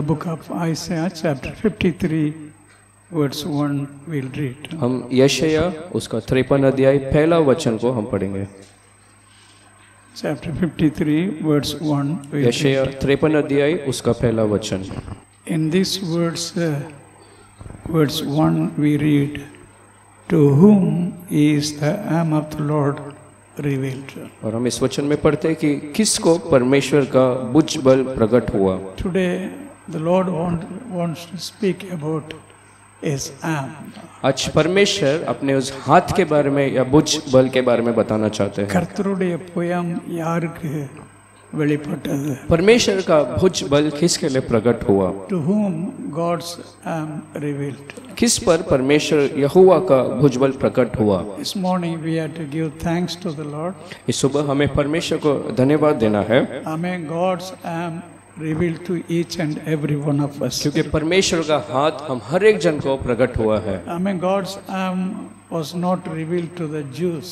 the book of Isaiah, chapter 53, verse 1, we'll read. हम यशायाह उसका 53 अध्याय पहला वचन को हम पढ़ेंगे। Chapter 53, verse 1, we'll यशायाह read. 53 अध्याय उसका पहला वचन। In this verse 1, we read, "To whom is the arm of the Lord revealed?" और हम इस वचन में पढ़ते हैं कि किसको परमेश्वर का भुज बल प्रकट हुआ। Today, the Lord wants to speak about His arm. आज परमेश्वर अपने उस हाथ के बारे में या भुज बल के बारे में बताना चाहते हैं। கர்த்தருடைய புயம் யாருக்கு வெளிப்பட்டது? परमेश्वर का भुज बल किसके लिए प्रकट हुआ? To whom God's arm revealed? किस पर परमेश्वर यहोवा का भुज बल प्रकट हुआ? This morning we have to give thanks to the Lord. इस सुबह हमें परमेश्वर को धन्यवाद देना है, Amen. God's arm revealed to each and every one of us. क्योंकि परमेश्वर का हाथ हम हर एक जन को प्रकट हुआ है। Amen. God's arm was not revealed to the Jews.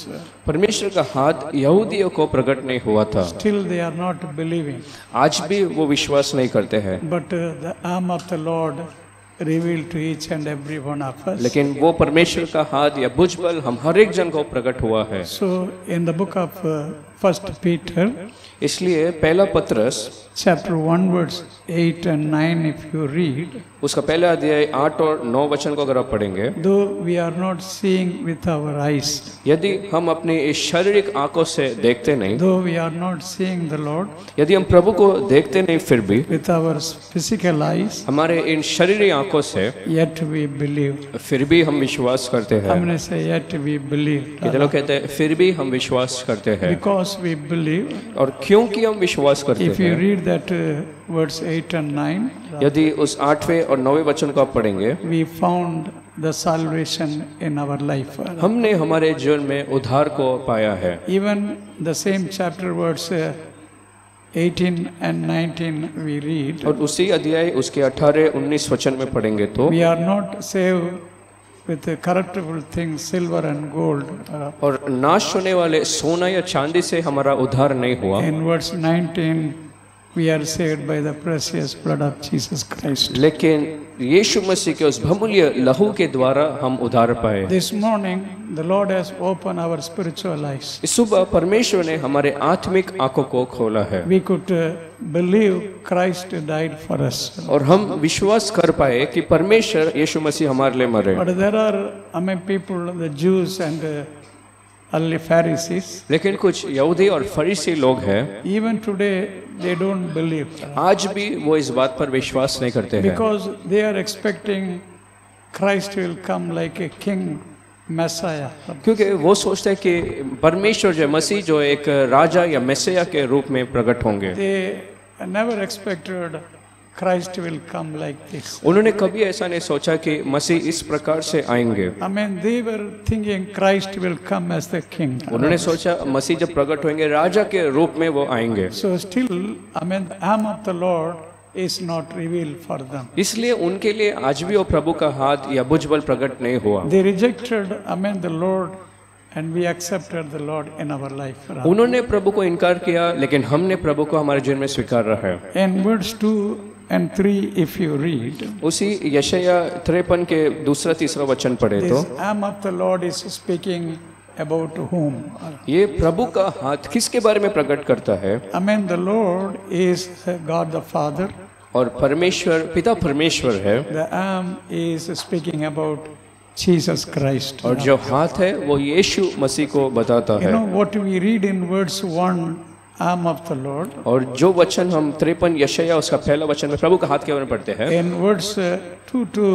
परमेश्वर का हाथ यहूदियों को प्रकट नहीं हुआ था। Still they are not believing. आज भी वो विश्वास नहीं करते हैं, But the arm of the Lord revealed to each and every one of us. लेकिन वो परमेश्वर का हाथ या भुज बल हम हर एक जन को प्रकट हुआ है। So in the book of 1 Peter, इसलिए पहला पत्रस chapter 1, verse 8 and 9, if you read, उसका पहला अध्याय 8 और 9 वचन को अगर आप पढ़ेंगे, though we are not seeing with our eyes, यदि हम अपनी इस शारीरिक आंखों से देखते नहीं, though we are not seeing the Lord यदि हम प्रभु को देखते नहीं, फिर भी with our physical eyes, हमारे इन शरीरी आंखों से yet we believe. फिर भी हम विश्वास करते हैं। हमने से yet we believe. कितने लोग कहते हैं फिर भी हम विश्वास करते हैं, Because we believe. और क्योंकि हम विश्वास करते If you हैं, read that verse 8 and 9, यदि उस 8वें और 9वें वचन को आप पढ़ेंगे, we found the salvation in our life. हमने हमारे जीवन में उद्धार को पाया है। Even the same chapter verse 18 and 19 we read, और उसी अध्याय उसके 18-19 वचन में पढ़ेंगे तो we are not saved with the corruptible things, silver and gold. और नाश होने वाले सोना या चांदी से हमारा उद्धार नहीं हुआ। In verse 19, we are saved by the precious blood of Jesus Christ. लेकिन यीशु मसीह के उस बहुमूल्य लहू के द्वारा हम उद्धार पाए। This morning, the Lord has opened our spiritual eyes. इस सुबह परमेश्वर ने हमारे आत्मिक आंखों को खोला है, We could believe Christ died for us. और हम विश्वास कर पाए कि परमेश्वर यीशु मसीह हमारे लिए मरे। But there are among people, the Jews and early Pharisees, लेकिन कुछ यहूदी और फरीसी लोग हैं, even today they don't believe. आज भी वो इस बात पर विश्वास नहीं करते हैं, Because they are expecting Christ will come like a king, Messiah. क्योंकि वो सोचते हैं कि परमेश्वर जो मसीह जो एक राजा या मैसिया के रूप में प्रकट होंगे। They never expected Christ will come like this. उन्होंने कभी ऐसा नहीं सोचा कि मसीह इस प्रकार से आएंगे। I mean, they were thinking Christ will come as the king. उन्होंने सोचा मसीह जब प्रकट होंगे राजा के रूप में वो आएंगे। So still, I mean, the arm of the Lord is not revealed for them. इसलिए उनके लिए आज भी वो प्रभु का हाथ या भुज बल प्रकट नहीं हुआ। They rejected, I mean, the Lord, and we accepted the Lord in our life. उन्होंने प्रभु को इनकार किया, लेकिन हमने प्रभु को हमारे जीवन में स्वीकार रहा है। In verse 2 and 3, if you read, उसी यशायाह 53 के 2-3 वचन पढ़े तो this arm of the Lord is speaking about whom? ये प्रभु का हाथ किसके बारे में प्रकट करता है? I mean, the Lord is God the Father. और परमेश्वर पिता परमेश्वर है, The arm is speaking about Jesus Christ. और जो हाथ है वो यीशु मसीह को बताता You है। know what we read in verse 1, arm of the Lord. और जो वचन हम 53 यशायाह उसका पहला वचन में प्रभु का हाथ के बारे में पढ़ते हैं, In verse 2 to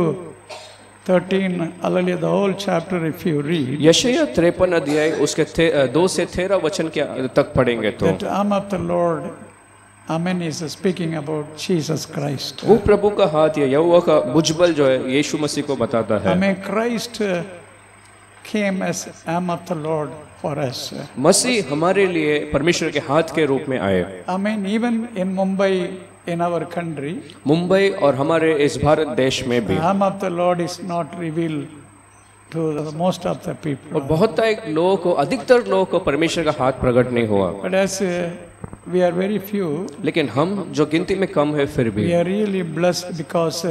13, hallelujah, the whole chapter if you read, यशायाह 53 अध्याय उसके 2 से 13 वचन के तक पढ़ेंगे तो that arm of the Lord, amen, is speaking about Jesus Christ. वो प्रभु का हाथ या यहोवा का भुज बल जो है यीशु मसीह को बताता है। Amen. Christ came as arm of the Lord for us. मसीह हमारे लिए परमेश्वर के हाथ के रूप में आए। Amen. Even in Mumbai, in our country, Mumbai और हमारे इस भारत देश में भी the arm of the Lord is not revealed to the most of the people. और बहुत लोगों को, अधिकतर लोगों को परमेश्वर का हाथ प्रकट नहीं हुआ। But as we are very few. लेकिन हम जो गिनती में कम है फिर भी We are really blessed because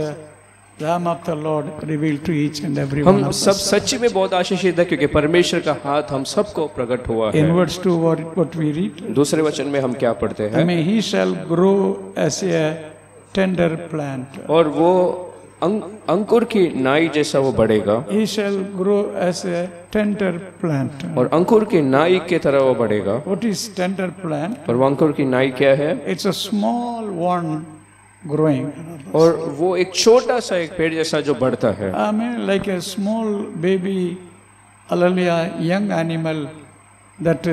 the arm of the Lord revealed to each and every one हम of सब us. सच्ची में बहुत आशीषित है क्योंकि परमेश्वर का हाथ हम सबको प्रकट हुआ In है। verse 2, what we read, दूसरे वचन में हम क्या पढ़ते I हैं? mean, he shall grow as a tender plant. और वो अंकुर की नाई जैसा वो बढ़ेगा, He shall grow as a tender plant. और अंकुर की नाई की तरह वो बढ़ेगा। What is tender plant? और वो अंकुर की नाई क्या है? It's a small one growing. और वो एक छोटा सा एक पेड़ जैसा जो बढ़ता है। I mean, like a small baby, hallelujah, young animal, that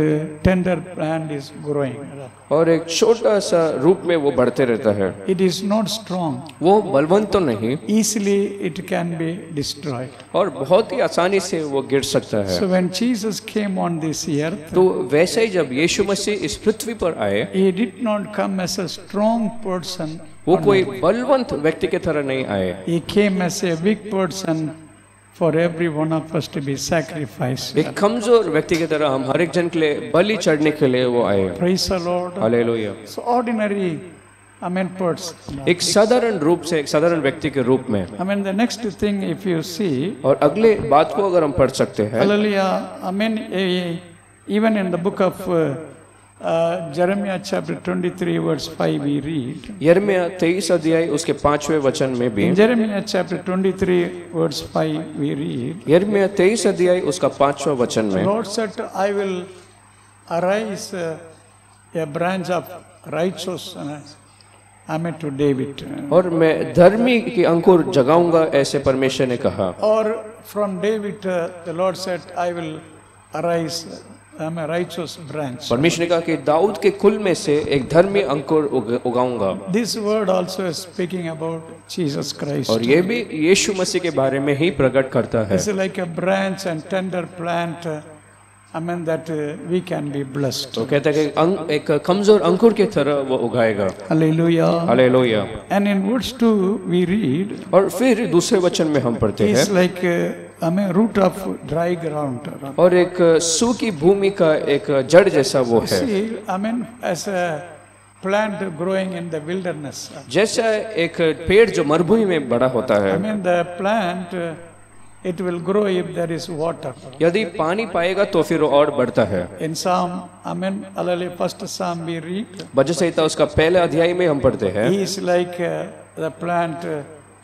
tender plant is growing. और एक छोटा सा रूप में वो बढ़ते रहता है। It is not strong. वो बलवंत तो नहीं, Easily it can be destroyed. और बहुत ही आसानी से वो गिर सकता है। So when Jesus came on this earth, तो वैसे ही जब यीशु मसीह इस पृथ्वी पर आए, he did not come as a strong person. वो कोई बलवंत व्यक्ति की तरह नहीं आए। He came as a weak person for every one of us to be sacrificed. एक कमजोर व्यक्ति की तरह हम हर एक जन के लिए बलि चढ़ने के लिए वो आए। Praise the Lord. Hallelujah. So ordinary, I mean, person. एक साधारण रूप से, एक साधारण व्यक्ति के रूप में। I mean, the next thing, if you see, और अगले बात को अगर हम पढ़ सकते हैं, hallelujah, I mean, even in the book of Jeremiah chapter 23 verse 5 we read. यिर्मयाह 23 अध्याय उसके 5वें वचन में भी, In Jeremiah chapter 23 verse 5 we read. यिर्मयाह 23 अध्याय उसका 5वां वचन The में, Lord said, I will arise a branch of righteousness, I mean, to David. और मैं धर्मी की अंकुर जगाऊंगा, ऐसे परमेश्वर ने कहा। Or from David, the Lord said, I will arise, I am a righteous branch. परमेश्वर ने कहा कि दाऊद के कुल में से एक धर्मी अंकुर उगाऊंगा। This word also is speaking about Jesus Christ. और ये भी यीशु मसीह के बारे में ही प्रकट करता है। It's like a branch and tender plant, I mean, that we can be blessed. तो कहता है कि एक कमजोर अंकुर की तरह वो उगाएगा। Hallelujah. Hallelujah. And in verse 2 we read, और फिर दूसरे वचन में हम पढ़ते हैं, it's like I mean, root of dry ground. और एक सूखी भूमि का एक जड़ जैसा वो है। See, I mean, as a plant growing in the wilderness. जैसा एक पेड़ जो मरुभूमि में बड़ा होता I है, mean, the plant, it will grow if there is water. यदि पानी पाएगा तो फिर वो और बढ़ता है। In Psalm, I mean, hallelujah, first Psalm we read, भजन संहिता उसका पहले अध्याय में हम पढ़ते हैं, he is like the plant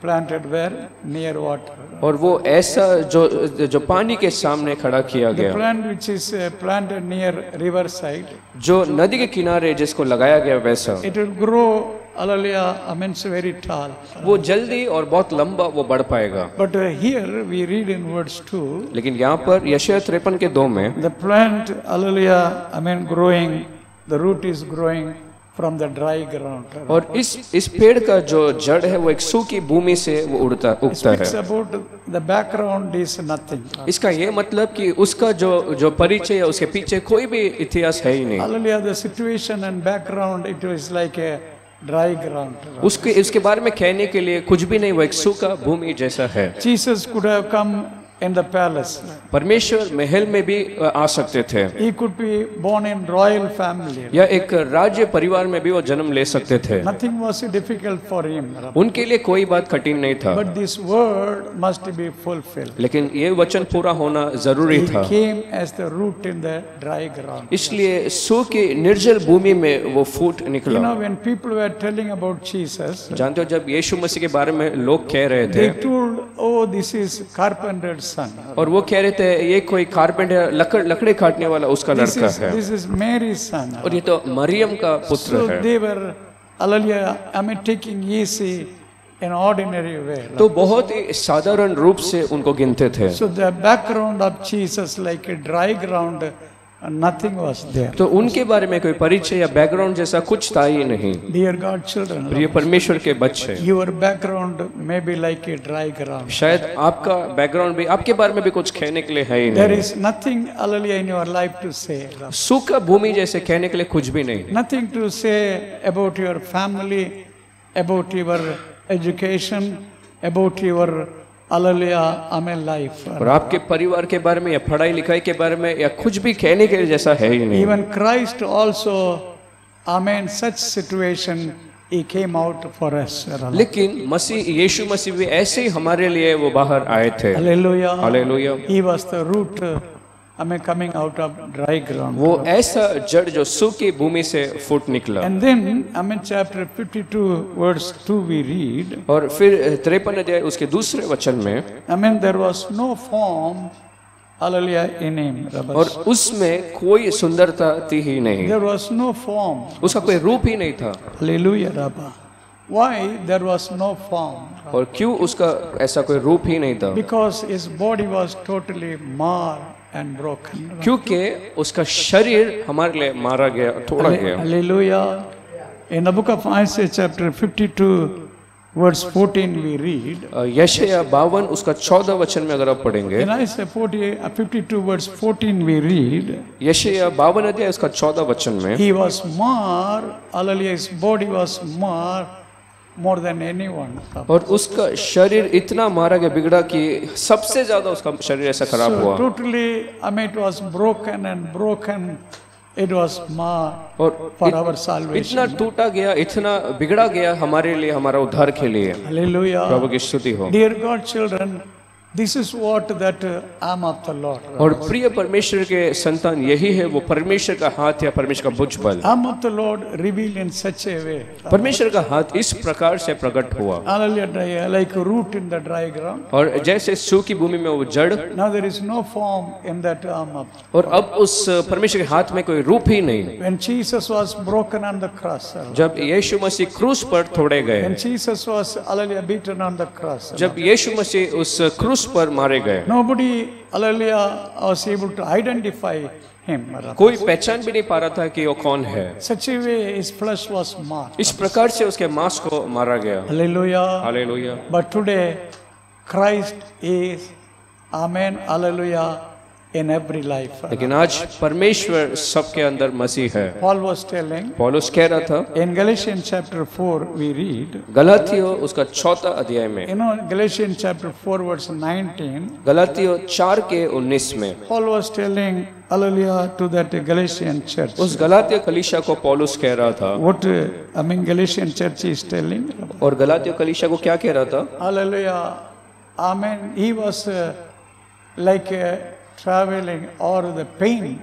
planted where? Near water. और वो ऐसा जो पानी के सामने खड़ा किया The गया, plant which is planted near river side, जो नदी के किनारे जिसको लगाया गया वैसा, it will grow, hallelujah, I mean, so very tall. वो जल्दी और बहुत लंबा वो बढ़ पाएगा। But here we read in verse 2, लेकिन यहाँ पर यशायाह 53 के 2 में, the plant, hallelujah, I mean, growing, the root is growing from the dry ground. और इस पेड़ का जो जड़ है वो एक सूखी भूमि से वो उगता Speaks है। about the background is nothing. इसका ये मतलब कि उसका जो परिचय है, उसके पीछे कोई भी इतिहास है ही नहीं। Hallelujah, the situation and background, it is like a dry ground. उसके बारे में कहने के लिए कुछ भी नहीं, वो एक सूखा भूमि जैसा है। Jesus could have come in the palace. परमेश्वर महल में भी आ सकते थे, He could be born in royal family. या एक राज्य परिवार में भी वो जन्म ले सकते थे। Nothing was difficult for him. उनके लिए कोई बात कठिन नहीं था, But this word must be fulfilled. लेकिन ये वचन पूरा होना जरूरी He था। came as the root in the dry ground. इसलिए सूखी निर्जल भूमि में वो फूट You निकला। know, when people were telling about Jesus, जानते हो, जब यीशु मसीह के बारे में लोग कह रहे थे, they told, oh, this is carpenter's son. और वो कह रहे थे ये कोई कारपेंटर लकड़े काटने वाला उसका लड़का है, This is Mary's son. और ये तो मरियम का पुत्र So है। they were, hallelujah, I mean, taking easy in ordinary way. तो बहुत ही साधारण रूप से उनको गिनते थे। So the background of Jesus, like a dry ground, nothing was there. तो उनके बारे में कोई परिचय या बैकग्राउंड जैसा कुछ था ही नहीं। Dear God children, प्रिय परमेश्वर के बच्चे, your background may be like a dry ground. शायद आपका बैकग्राउंड भी, आपके बारे में भी कुछ कहने के लिए है ही There नहीं। is nothing, hallelujah, in your life to say. सूखा भूमि जैसे कहने के लिए कुछ भी नहीं। Nothing to say about your family, about your education, about your, hallelujah, amen, life. और आपके परिवार के बारे में या पढ़ाई लिखाई के बारे में या कुछ भी कहने के लिए जैसा है ही नहीं। Even Christ also, Amen, such situation He came out for us. लेकिन मसीह यीशु मसीह भी ऐसे ही हमारे लिए वो बाहर आए थे। Hallelujah. Hallelujah. He was the root, coming out of dry ground. वो ऐसा जड़ जो सूखी भूमि से फूट निकला। And then, chapter 52, verse 2, we read. और फिर 53 अध्याय उसके दूसरे वचन में, there was no form, hallelujah, in him. और उसमें कोई सुंदरता थी ही नहीं, There was no form. उसका कोई रूप ही नहीं था। Hallelujah, Rabba. Why there was no form? और क्यों उसका ऐसा कोई रूप ही नहीं था? Because his body was totally marred and broken. क्योंकि उसका शरीर हमारे लिए मारा गया, तोड़ा गया। Hallelujah. In the book of Isaiah chapter 52 verse 14 we read. यशायाह 52 उसका 14 वचन में अगर आप पढ़ेंगे, In Isaiah 52 verse 14 we read. यशायाह 52 अध्याय उसका 14 वचन में, He was marred, hallelujah, his body was marred more than anyone. और उसका शरीर इतना मारा गया, बिगड़ा कि सबसे ज्यादा उसका शरीर ऐसा खराब So हुआ। totally, it was broken and broken. It was marred और for our salvation. इतना टूटा गया, इतना बिगड़ा गया हमारे लिए, हमारा उद्धार के लिए। Hallelujah. प्रभु की स्तुति हो। Dear God children, this is what that arm of the Lord. और प्रिय परमेश्वर के संतान, यही है वो परमेश्वर का हाथ या परमेश्वर का भुजबल। Arm of the Lord revealed in such a way. परमेश्वर का हाथ इस प्रकार से प्रकट हुआ, Hallelujah, like a root in the dry ground. और जैसे सूखी भूमि में वो जड़, Now there is no form in that arm of. और अब उस परमेश्वर के हाथ में कोई रूप ही नहीं। When Jesus was broken on the cross. जब यीशु मसीह क्रूस पर तोड़े गए, When Jesus was, hallelujah, beaten on the cross. जब यीशु मसीह उस क्रूस पर मारे गए, Nobody, hallelujah, was able to identify him. कोई पहचान भी नहीं पा रहा था कि वो कौन है। Such a way his flesh was marked. इस प्रकार से उसके मांस को मारा गया। Hallelujah. Hallelujah. But today, Christ is, amen, hallelujah, in every life. लेकिन आज परमेश्वर सबके अंदर मसीह है। Paul was telling, पौलुस कह रहा था, in Galatians chapter 4, we read, गलातियों उसका 4 अध्याय में, Galatians chapter 4, verse 19, गलातियों 4 के 19 में, Paul was telling, hallelujah, to that Galatian church. उस गलातियों कलीसिया को पौलुस कह रहा था, What, Galatian church is telling, और गलातियों कलीसिया को क्या कह रहा था? hallelujah, amen, he was like traveling or the pain.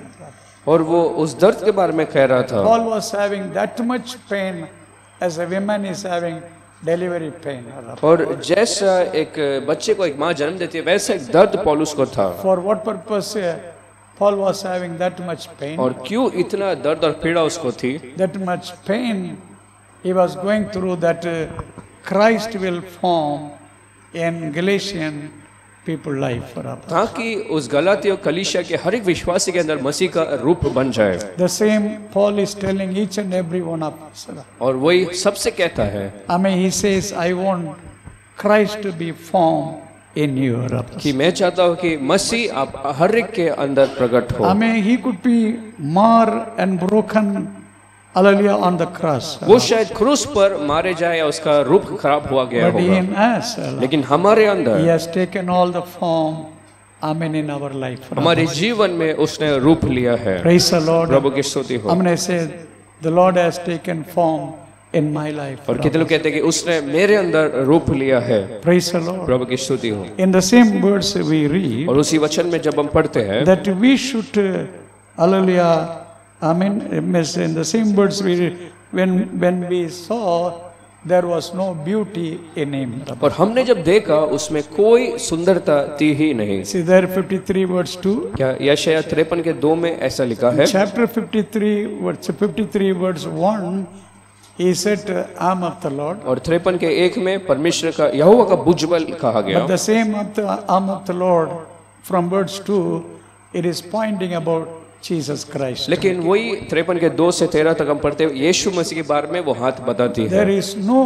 और वो उस दर्द के बारे में कह रहा था। Paul was having that much pain as a woman is having delivery pain. और जैसा एक बच्चे को एक माँ जन्म देती है, वैसा एक दर्द पौलुस को था। For what purpose Paul was having that much pain? और क्यों इतना दर्द और पीड़ा उसको थी? That much pain he was going through, that Christ will form in Galatian people life. ताकि उस गलातियों कलीसिया के हर एक विश्वासी के अंदर मसीह का रूप बन जाए। The same Paul is telling each and every one of us. और वही सबसे कहता है, He says, I want Christ to be formed in you. कि मैं चाहता हूँ कि मसीह आप हर एक के अंदर प्रकट हो। He could be marred and broken, hallelujah, on the cross. वो शायद क्रूस पर मारे जाए या उसका रूप खराब हुआ गया But होगा, in us, लेकिन हमारे He अंदर, has taken all the form, in our life. हमारे जीवन में उसने रूप लिया है। Praise the Lord. प्रभु की स्तुति हो। Say, the Lord has taken form in my life. और कितने लोग कहते हैं कि उसने मेरे अंदर रूप लिया है। Praise the Lord. प्रभु की स्तुति हो। In the same verse we read, और उसी वचन में जब हम पढ़ते हैं, that we should, hallelujah, in the same words we read, when we saw there was no beauty in him. और हमने जब देखा उसमें कोई सुंदरता थी ही नहीं। See there 53 verse 2. क्या यशायाह 53 के 2 में ऐसा लिखा है? Chapter 53 verse 1, he said, arm of the Lord. और 53 के 1 में परमेश्वर का यहोवा का भुजबल कहा गया। But the same arm of the Lord from verse 2, it is pointing about Jesus Christ. लेकिन वही 53 के 2 से 13 तक हम पढ़ते हैं, यीशु मसीह के बारे में वो हाथ बताती है। There is no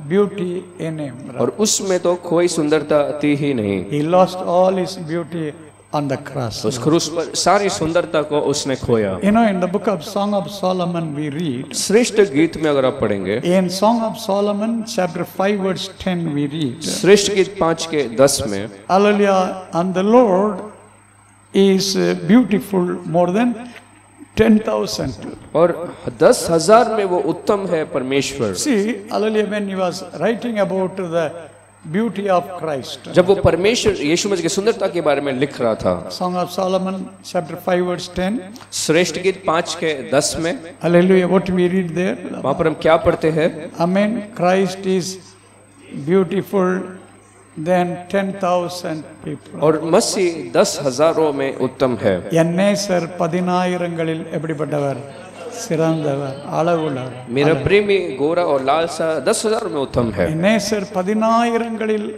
beauty in him. और उसमें तो कोई सुंदरता थी ही नहीं। He lost all his beauty on the cross. उस क्रूस पर सारी सुंदरता को उसने खोया। In the book of Song of Solomon we read, श्रेष्ठ गीत में अगर आप पढ़ेंगे, in Song of Solomon chapter 5 verse 10 we read, श्रेष्ठ गीत 5 के 10 में, hallelujah, and the Lord is beautiful more than 10,000. और 10,000 में वो उत्तम है परमेश्वर। See, hallelujah, when he was writing about the beauty of Christ. जब वो परमेश्वर यीशु मसीह की सुंदरता के बारे में लिख रहा था, Song of Solomon, chapter 5, verse 10. श्रेष्ठ गीत 5 के 10 में, Hallelujah, what we read there? वहां पर हम क्या पढ़ते हैं? Amen. Christ is beautiful than 10,000 people. और मसीह 10,000 में उत्तम है। என்னேசர் 10,000களில் எப்படிப்பட்டவர்? சிறந்தவர், அளவுள்ளவர். मेरा प्रेमी गोरा और लाल सा 10,000 में उत्तम है। என்னேசர் 10,000களில்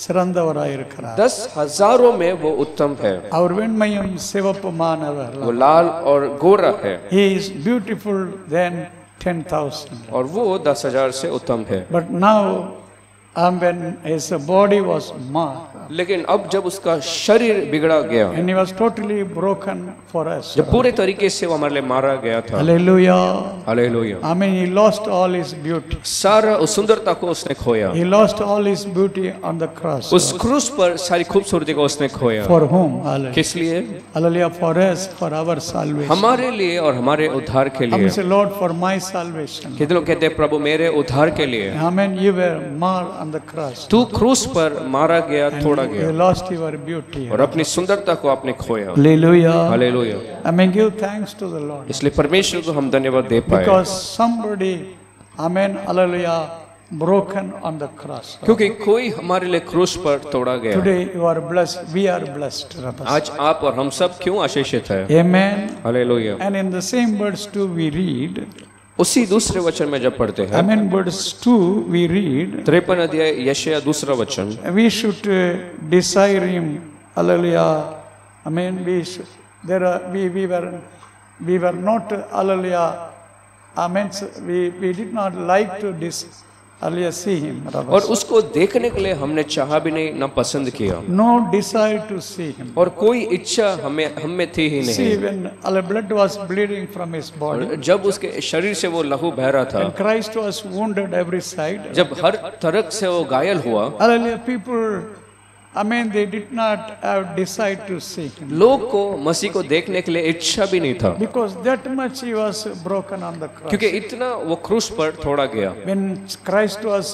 சிறந்தவராயிருக்கிறார். 10,000 में वो उत्तम है। அவர் வெண்மையும் சிவப்புமானவர். वो लाल और गोरा है He is beautiful than 10,000. और वो 10,000 से उत्तम है। But now, when his body was marked, लेकिन अब जब उसका शरीर बिगड़ा गया, and he was totally broken for us. जब पूरे तरीके से वो हमारे लिए मारा गया था, Hallelujah. Hallelujah, I mean, he lost all his beauty. सारा उस सुंदरता को उसने खोया। He lost all his beauty on the cross. उस क्रूस पर सारी खूबसूरती को उसने खोया। For whom? Hallelujah. किस लिए? Hallelujah, for us, for our salvation. हमारे लिए और हमारे उद्धार के I लिए। say, Lord, for my salvation. कितने लोग कहते हैं प्रभु मेरे उद्धार के लिए। Amen. You were marred on the cross. तू क्रूस पर मारा गया, तोड़ा You गया lost your beauty. और अपनी सुंदरता को आपने खोया। Hallelujah. Hallelujah. I mean, give thanks to the Lord. इसलिए परमेश्वर को हम धन्यवाद दे पाए, Because somebody, amen, hallelujah, broken on the cross. क्योंकि कोई हमारे लिए क्रूस पर तोड़ा गया। Today you are blessed. We are blessed. आज आप और हम सब क्यों आशीषित है? Amen. Hallelujah. And in the same verse 2 we read, उसी दूसरे वचन में जब पढ़ते हैं, amen, verse 2 we read, 53 अध्याय यशायाह दूसरा वचन, we should desire him. Hallelujah. Amen. We were not, hallelujah. Amen. We did not like to hallelujah, see him. और उसको देखने के लिए हमने चाहा भी नहीं, ना पसंद किया, No desire to see him. और कोई इच्छा हमें थी ही See, नहीं। when blood was bleeding from his body, और जब उसके शरीर से वो लहू बह रहा था, and Christ was wounded every side, जब हर तरफ से वो घायल हुआ, hallelujah, people, amen, they did not have desire to see him. लोग को मसीह को देखने के लिए इच्छा भी नहीं था, Because that much he was broken on the cross. क्योंकि इतना वो क्रूस पर तोड़ा गया। When Christ was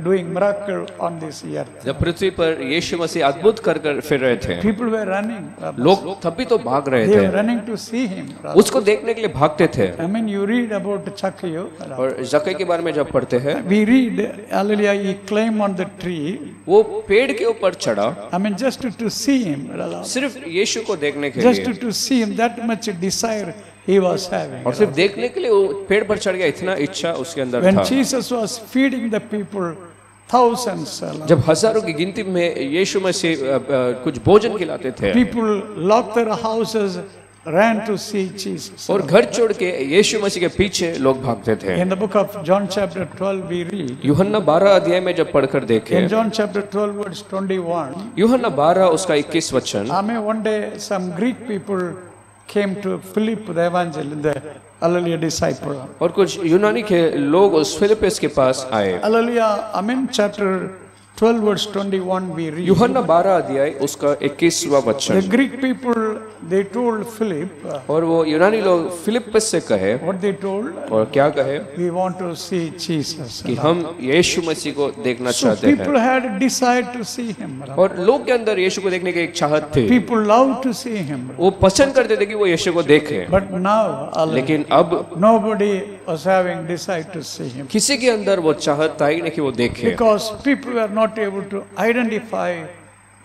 doing miracle on this earth, जब पृथ्वी पर यीशु मसीह अद्भुत कर फिर रहे थे, people were running. लोग तभी तो भाग रहे They were थे, running to see him. उसको देखने के लिए भागते थे। I mean, you read about Zacchaeus. और जक्कई के बारे में जब पढ़ते हैं, We read, hallelujah, he climbed on the tree. वो पेड़ के ऊपर चढ़ा I mean, just to see him. सिर्फ यीशु को देखने के Just लिए, to see him, that much desire he was having. और सिर्फ देखने के लिए वो पेड़ पर चढ़ गया, इतना इच्छा उसके अंदर When था। Jesus was feeding the people, thousands, जब हजारों की गिनती में यीशु मसीह कुछ भोजन खिलाते थे, people locked their houses, ran to see Jesus. और घर छोड़ के यीशु मसीह के पीछे लोग भागते थे। In the book of John chapter 12 we read, यूहन्ना 12 अध्याय में जब पढ़कर देखें, in John chapter 12 verse 21, यूहन्ना 12 उसका 21 वचन, I mean, one day some Greek people came to Philip the evangelist, the hallelujah disciple. और कुछ यूनानी के लोग उस फिलिप्पस के पास आए। Hallelujah, I mean, chapter 12 verse 21 we read, यूहन्ना 12 अध्याय उसका 21वां the वचन, Greek people, they told Philip, और वो यूनानी लोग फिलिप्पस से कहे, what they told, और क्या कहे, we want to see Jesus. कि हम यीशु मसीह को देखना So चाहते हैं। people had desire to see him. और लोग के अंदर यीशु को देखने की एक चाहत थी, People love to see him. वो पसंद करते थे कि वो यीशु को देखें। But now, लेकिन अब nobody was having desire to see him. किसी के अंदर वो चाहत था ही नहीं कि वो देखे, Because people were not able to identify,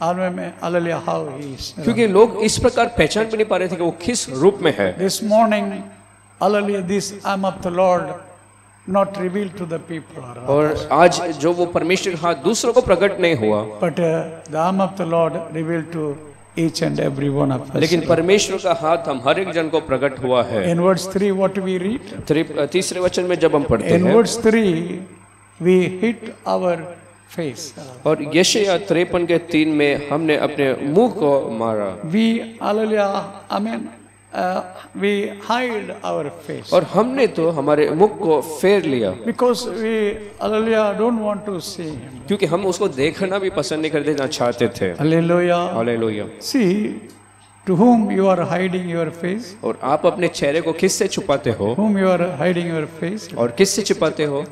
hallelujah, how he is. क्योंकि लोग इस प्रकार पहचान भी नहीं पा रहे थे कि वो किस रूप में है। This morning, hallelujah, this arm of the Lord not revealed to the people. और आज जो वो परमेश्वर का हाथ दूसरों को प्रकट नहीं हुआ, But the arm of the Lord revealed to each and every one of us. लेकिन परमेश्वर का हाथ हम हर एक जन को प्रकट हुआ है। In verse 3, what we read? तीसरे वचन में जब हम पढ़ते In हैं, verse 3, we hit our face. और यशायाह 53 के 3 में हमने अपने मुंह को मारा, We, hallelujah, I mean, we hide our face. और हमने तो हमारे मुख को फेर लिया, Because we, hallelujah, don't want to see him. क्योंकि हम उसको देखना भी पसंद नहीं करते ना चाहते थे। Hallelujah. Hallelujah. See, To whom you are hiding your face? और आप अपने चेहरे को किससे छुपाते हो? Whom you are hiding your face? और किससे छुपाते हो?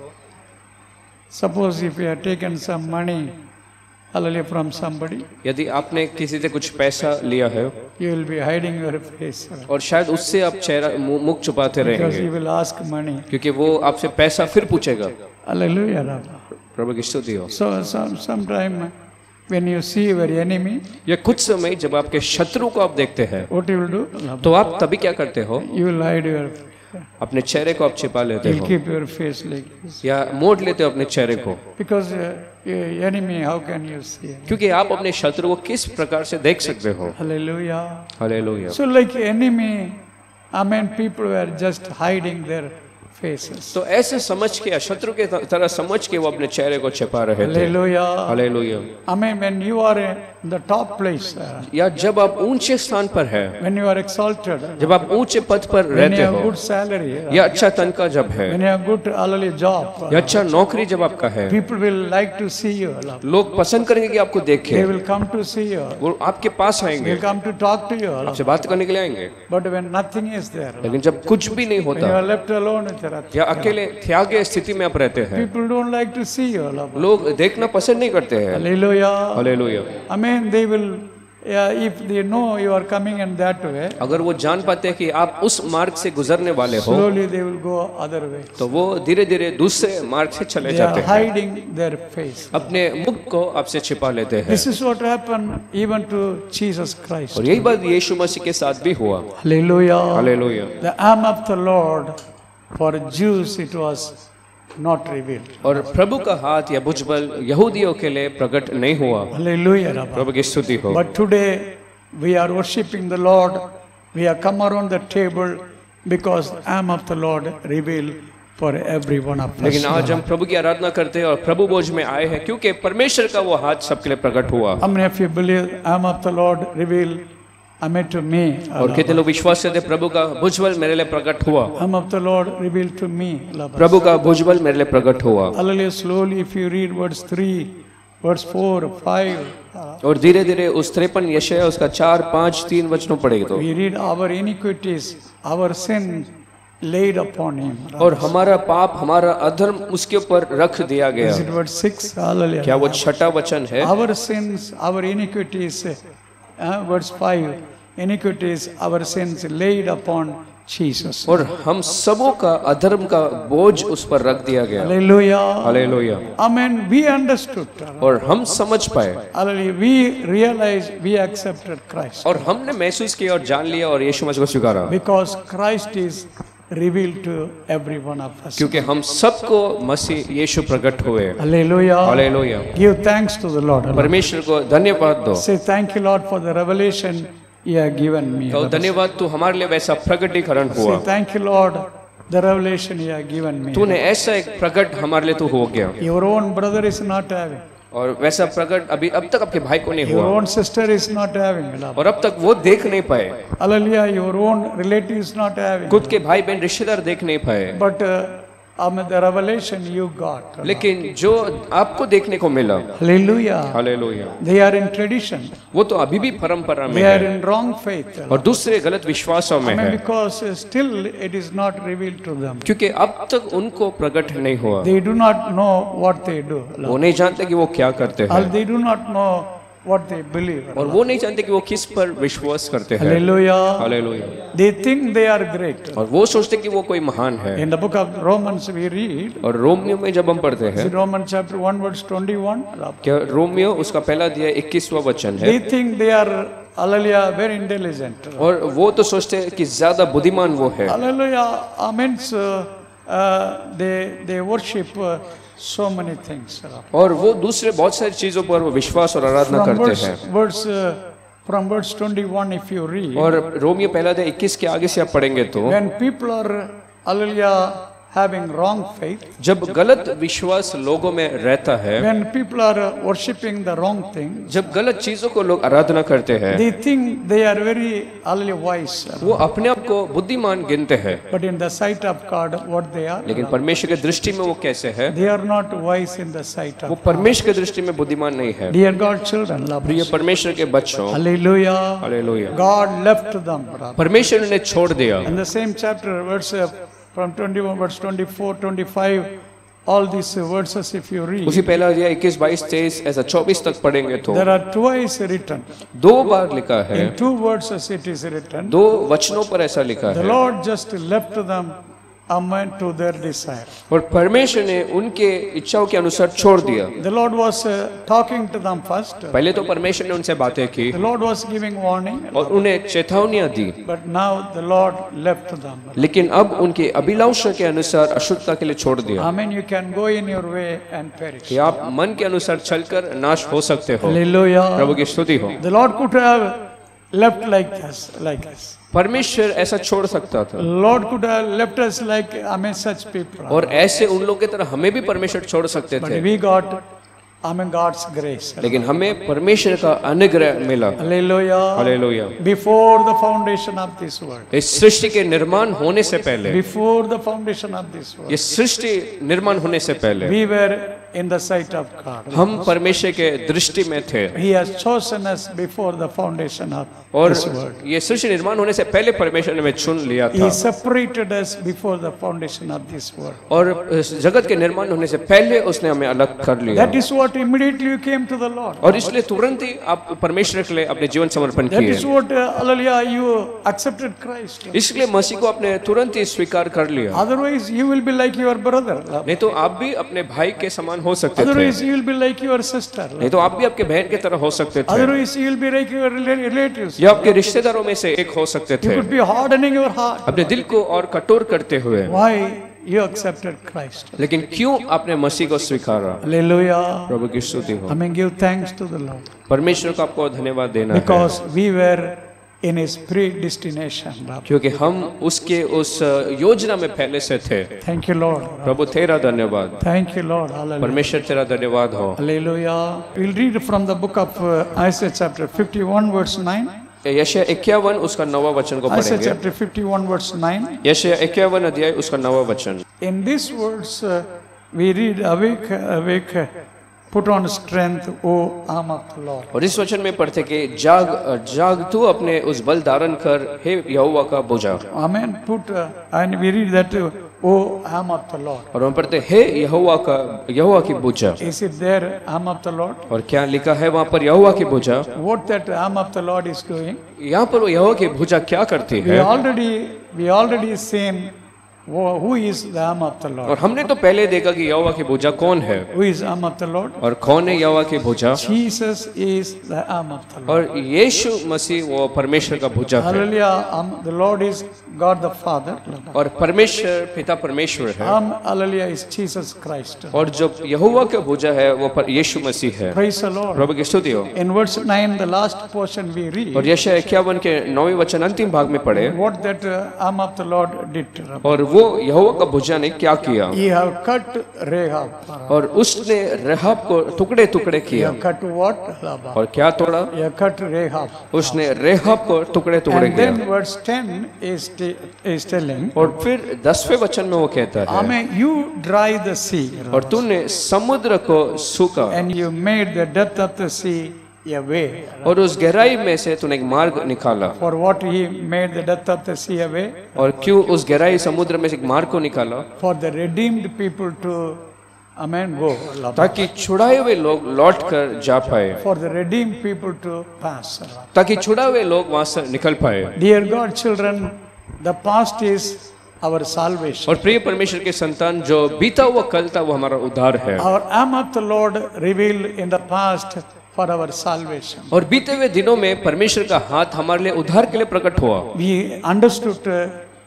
Suppose if you have taken some money, hallelujah, from somebody, यदि आपने किसी से कुछ पैसा लिया है you will be hiding your face. और शायद उससे आप चेहरा मुख छुपाते Because रहेंगे, he will ask money. क्योंकि वो आपसे पैसा फिर पूछेगा। Hallelujah, Rabba. प्रभु की स्तुति हो। So sometime when you see your enemy, या कुछ समय जब आपके शत्रु को आप देखते हैं, what you will do? तो आप तभी क्या करते हो? You will hide your, अपने चेहरे को आप छिपा लेते you will हो keep your face like this. या मोड़ लेते हो अपने चेहरे को, Because your enemy, how can you see? क्योंकि आप अपने शत्रु को किस प्रकार से देख सकते हो? Hallelujah. Hallelujah. So like enemy, people were just hiding their faces. तो ऐसे समझ के, शत्रु के तरह समझ के वो अपने चेहरे को छिपा रहे थे। Hallelujah. Hallelujah. When you are in the top place, या जब आप ऊंचे स्थान पर है, when you are exalted, जब आप ऊंचे पद पर when रहते you have हो, good salary, या अच्छा तनख्वाह जब है, when you have good hallelujah job, या अच्छा नौकरी जब आपका है, people will like to see you. लोग पसंद करेंगे कि आपको They देखें, will come to see you. वो आपके पास They आएंगे, will come to talk to you. आपसे बात करने के लिए आएंगे। But when nothing is there, लेकिन जब कुछ भी नहीं when you होता are left alone with your या अकेले त्यागे स्थिति में आप रहते हैं, people don't like to see you. लोग देखना पसंद नहीं करते हैं। Hallelujah. Hallelujah. They will, if they know you are coming in that way, अगर वो जान पाते हैं कि आप उस मार्ग से गुजरने वाले हो, slowly they will go other way. तो वो धीरे धीरे दूसरे मार्ग से चले They जाते are हैं, hiding their face. अपने मुख को आपसे छिपा लेते हैं। This is what happened even to Jesus Christ. और यही बात यीशु मसीह के साथ भी हुआ। Hallelujah. Hallelujah. The arm of the Lord, for Jews it was not revealed. और प्रभु का हाथ या भुजबल यहूदियों के लिए प्रकट नहीं हुआ। Hallelujah, Rabba. प्रभु की स्तुति हो। But today we are worshiping the Lord. We have come around the table because the arm of the Lord revealed for every one of us. लेकिन आज हम प्रभु की आराधना करते हैं और प्रभु भोज में आए हैं क्योंकि परमेश्वर का वो हाथ सबके लिए प्रकट हुआ। How many of you believe arm of the Lord revealed to me? और कितने लोग विश्वास करते हैं प्रभु का भुजबल मेरे लिए प्रकट हुआ, Arm of the Lord revealed to me. प्रभु का भुजबल मेरे लिए प्रकट हुआ। Hallelujah. Slowly, if you read verse 3, verse 4, 5, और धीरे धीरे उस 53 यशायाह उसका 4, 5, 3 वचनों पढ़ेंगे तो we read our iniquities, our sin laid upon him. और हमारा पाप हमारा अधर्म उसके ऊपर रख दिया गया। Is it verse 6? Hallelujah. क्या वो छठा वचन है? Our sins, our iniquities, verse 5, iniquities, our sins laid upon Jesus. और हम सबों का अधर्म का बोझ उस पर रख दिया गया। Hallelujah. Hallelujah. Amen. We understood. और हम समझ पाए Hallelujah. We realized we accepted Christ. और हमने महसूस किया और जान लिया और यीशु मसीह को स्वीकारा, Because Christ is revealed to every one of us. क्योंकि हम सबको मसीह यीशु प्रकट हुए। Hallelujah. Hallelujah. Give thanks to the Lord. परमेश्वर को धन्यवाद दो। Say thank you, Lord, for the revelation you have given me. तो धन्यवाद तू हमारे लिए वैसा प्रकटीकरण हुआ, Say thank you, Lord, the revelation you have given me. तूने ऐसा एक प्रकट हमारे लिए तू हो गया Your own brother is not having. और वैसा प्रकट अभी अब तक आपके भाई को नहीं Your हुआ own sister is not having. और अब तक वो देख नहीं पाए, Hallelujah. Your own relative is not having. खुद के भाई बहन रिश्तेदार देख नहीं पाए, But the revelation you got. लेकिन जो आपको देखने को मिला, Hallelujah. Hallelujah, They are in tradition. वो तो अभी भी परंपरा में They are है in wrong faith. और दूसरे गलत विश्वासों में है, Because still it is not revealed to them. क्योंकि अब तक उनको प्रकट नहीं हुआ। They do not know what they do. वो नहीं जानते कि वो क्या करते हैं They do not know what they believe. और वो नहीं जानते कि वो किस पर विश्वास करते हैं। Hallelujah. Hallelujah. They think they are great. और वो सोचते कि वो कोई महान है। In the book of Romans we read, और रोमियो में जब हम पढ़ते हैं, Romans chapter 1 verse 21, क्या रोमियो उसका पहला अध्याय 21वां वचन है, they think they are, hallelujah, very intelligent. और वो तो सोचते हैं कि ज्यादा बुद्धिमान वो है। Hallelujah. Amen. They worship so many things. और वो दूसरे बहुत सारी चीजों पर वो विश्वास और आराधना करते हैं। From verse 21 if you read, और रोमियो पहला अध्याय 21 के आगे से आप पढ़ेंगे तो when people are, hallelujah, having wrong faith, जब गलत विश्वास लोगों में रहता है, when people are worshipping the wrong thing, जब गलत चीजों को लोग आराधना करते हैं, they think they are very wise. वो अपने आप को बुद्धिमान गिनते हैं, But in the sight of God, what they are? लेकिन परमेश्वर की दृष्टि में वो कैसे है? They are not wise in the sight वो of God. परमेश्वर की दृष्टि में बुद्धिमान नहीं है। Dear God children, love प्रिय us. परमेश्वर के बच्चों, Hallelujah. Hallelujah, God left them. परमेश्वर ने छोड़ दिया। In the same chapter, verse from 21, verse 24, 25, all these verses if you read, उसी पहला अध्याय 21, 22, 23 ऐसा 24 तक पढ़ेंगे तो there are twice written. दो बार लिखा है, In two verses it is written. दो वचनों पर ऐसा लिखा The है, Lord just left them amen to their desire. और परमेश्वर ने उनके इच्छाओं के अनुसार छोड़ दिया। The Lord was talking to them first. पहले तो परमेश्वर ने उनसे बातें की The Lord was giving warning, और उन्हें चेतावनियां दी, but now the Lord left them. लेकिन अब उनके अभिलाषा के अनुसार अशुद्धता के लिए छोड़ दिया Amen. You can go in your way and perish. कि आप मन के अनुसार चलकर नाश हो सकते हो। Hallelujah. प्रभु की स्तुति हो। The Lord could have left like this. परमेश्वर ऐसा छोड़ सकता था, Lord could have left us like such people. और ऐसे उन लोगों की तरह हमें भी परमेश्वर छोड़ सकते But थे, we got God's grace. लेकिन हमें परमेश्वर का अनुग्रह मिला। Hallelujah. Hallelujah. Before the foundation of this world. इस सृष्टि के निर्माण होने से पहले, Before the foundation of this world. ये सृष्टि निर्माण होने से पहले We were in the sight of God. हम परमेश्वर के दृष्टि में थे, He has chosen us before the foundation of और this world. ये सृष्टि निर्माण होने से पहले परमेश्वर ने हमें चुन लिया था, He separated us before the foundation of this world. और इस जगत के निर्माण होने से पहले उसने हमें अलग कर लिया, That is what immediately you came to the Lord. और इसलिए तुरंत ही आप परमेश्वर के लिए अपने जीवन समर्पण That किए। is what, hallelujah, you accepted Christ. इसलिए मसीह को आपने तुरंत ही स्वीकार कर लिया, Otherwise, you will be like your brother. नहीं तो आप भी अपने भाई के समान हो सकते थे, Otherwise, you will be like your sister. नहीं तो आप भी आपके बहन की तरह हो सकते थे, Otherwise, you will be like your relatives. या आपके रिश्तेदारों में से एक हो सकते You थे, could be hardening your heart. अपने दिल को और कठोर करते हुए। Why you accepted Christ? लेकिन क्यों आपने मसीह को स्वीकारा? Hallelujah. प्रभु की स्तुति हो। I mean, give thanks to the Lord. परमेश्वर को आपको धन्यवाद देना है, Because we were in His predestination. क्योंकि हम उसके उस योजना में पहले से थे। Thank you, Lord. प्रभु तेरा धन्यवाद, Thank you, Lord. Hallelujah. परमेश्वर तेरा धन्यवाद हो। Hallelujah. We'll read from the book of Isaiah chapter 51 verse 9. यशायाह 51 उसका 9वां वचन को Isaiah पढ़ेंगे। chapter 51 verse 9. यशायाह 51 अध्याय उसका 9वां वचन। In these words we read, awake, awake, put on strength, O arm of the Lord. और इस वचन में पढ़ते कि जाग जाग तू अपने उस बल धारण कर, हे यहोवा का बोझा। Amen. Put and we read that, O arm of the Lord. और हम पढ़ते हे यहोवा की बोझा। Is it there, arm of the Lord? और क्या लिखा है वहाँ पर यहोवा की बोझा? What that arm of the Lord is doing? यहाँ पर वो यहोवा की बोझा क्या करती We है? already seen who is the arm of the और Lord. हमने तो पहले देखा कि यहोवा की बोझा कौन है, Who is arm of the Lord? और कौन है यहोवा की बोझा? Jesus is the arm of the Lord. और यीशु मसीह वो परमेश्वर का बोझा है, Hallelujah. The Lord is God the Father. और परमेश्वर पिता परमेश्वर है, Hallelujah is Jesus Christ. और जो यहोवा का बोझा है वो यीशु मसीह है। Praise the Lord. प्रभु की स्तुति हो। In verse 9, the last portion we read, और यशायाह 51 के 9वें वचन अंतिम भाग में पढ़े, what that arm of the Lord did. और वो यहोवा का बोझा ने क्या किया? He have cut Rahab. और उसने रहब को टुकड़े टुकड़े He किया, have cut what? और क्या तोड़ा? He have cut Rahab. उसने रहब को टुकड़े टुकड़े And किया। then verse 10 is telling, और फिर 10वें वचन में वो कहता है, Amen, you dry the sea, और तूने समुद्र को सूखा, and you made the depth of the sea a way. और उस गहराई में से तूने एक मार्ग निकाला। For what he made the depth of the sea a way? और क्यों उस गहराई समुद्र में से एक मार्ग को निकाला? For the redeemed people to, amen, go. ताकि छुड़ाए हुए लोग लौट कर जा पाए, For the redeemed people to pass. ताकि छुड़ाए हुए लोग वहां से निकल पाए। Dear God children, the past is our salvation. और प्रिय परमेश्वर के संतान, जो बीता हुआ कल था वो हमारा उद्धार है, Our arm of the Lord revealed in the past for our salvation. और बीते हुए दिनों में परमेश्वर का हाथ हमारे लिए उद्धार के लिए प्रकट हुआ। We understood,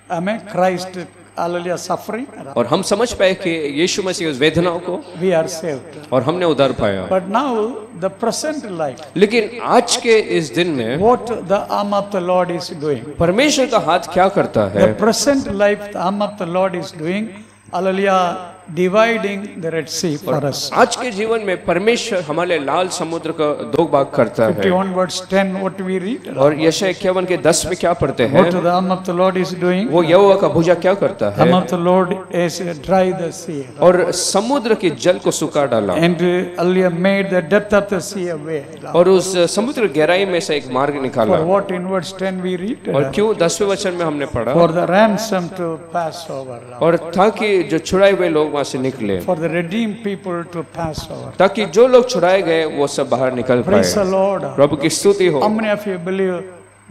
amen, Christ, hallelujah, suffering. और हम समझ पाए कि यीशु मसीह उस वेदनाओं को, We are saved. और हमने उद्धार पाया। But now the present life, लेकिन आज के इस दिन में what the arm of the Lord is doing. परमेश्वर का हाथ क्या करता है? The present life the arm of the Lord is doing, hallelujah, dividing the Red Sea for us. आज के जीवन में परमेश्वर हमारे लाल समुद्र का दो भाग करता है 51 verse 10, what we read? और यशायाह 51 के 10 में क्या पढ़ते हैं? What the arm of the Lord is doing? वो यहोवा का भुजा क्या करता है? Arm of the Lord is dry the sea. और समुद्र के जल को सुखा डाला And hallelujah, made the depth of the sea a way. और उस समुद्र गहराई में से एक मार्ग निकाला। For what in verse 10 we read? और क्यों 10वें वचन में हमने पढ़ा? For the ransom to pass over. और ताकि जो छुड़ाए हुए लोग वहां से निकले, For the redeemed people to pass over. ताकि जो लोग छुड़ाए गए वो सब बाहर निकल Praise the पाए। Lord. प्रभु की स्तुति हो। How many of you believe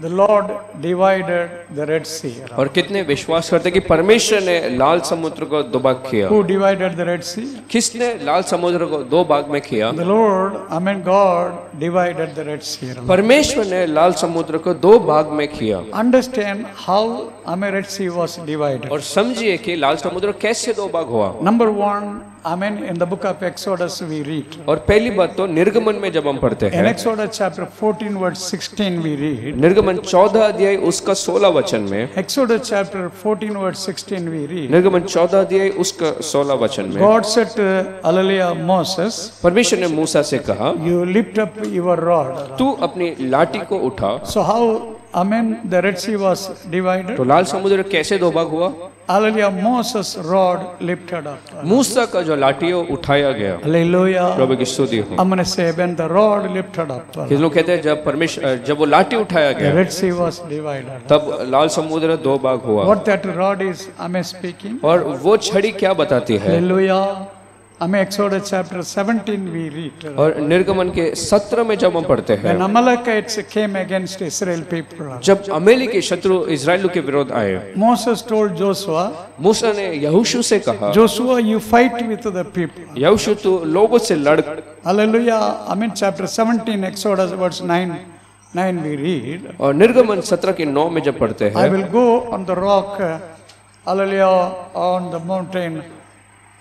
the Lord divided the Red Sea? और कितने विश्वास करते कि परमेश्वर ने लाल समुद्र को दो भाग किया? Who divided the Red Sea? किसने लाल समुद्र को दो भाग में किया? The Lord, amen, God divided the Red Sea. परमेश्वर ने लाल समुद्र को दो भाग में किया। Understand how, amen, Red Sea was divided. और समझिए कि लाल समुद्र कैसे दो भाग हुआ। Number one, amen, in the book of Exodus we read. और पहली बात तो निर्गमन में जब हम पढ़ते In हैं, Exodus chapter 14 verse 16 we read. निर्गमन 14 अध्याय उसका 16 वचन में, Exodus chapter 14 verse 16 we read. निर्गमन 14 अध्याय उसका 16 वचन में God said to hallelujah Moses, परमेश्वर ने मूसा से कहा, you lift up your rod. तू अपनी लाठी को उठा। So how, amen, the Red Sea was divided? तो लाल समुद्र कैसे दो भाग हुआ? Hallelujah, Moses' rod lifted up. मूसा का जो लाठी है वो उठाया गया। Hallelujah. प्रभु की स्तुति हो। I'm going to say when the rod lifted up, किस लोग कहते हैं जब वो लाठी उठाया the गया Red Sea was divided. तब लाल समुद्र दो भाग हुआ। What that rod is, I'm speaking. और वो छड़ी क्या बताती है? Hallelujah. I'm Exodus chapter 17 we read. और निर्गमन के 17 में जब हम पढ़ते हैं, When Amalekites came against Israel people, जब अमेली के शत्रु इजराइल के विरोध आए, Moses told Joshua, मूसा ने यहोशू से कहा, Joshua, you fight with the people. यहोशू तू लोगों से लड़। Hallelujah. I'm in chapter 17, Exodus verse 9 we read. और निर्गमन 17 के 9 में जब पढ़ते I हैं, will go on the rock, hallelujah, on the mountain.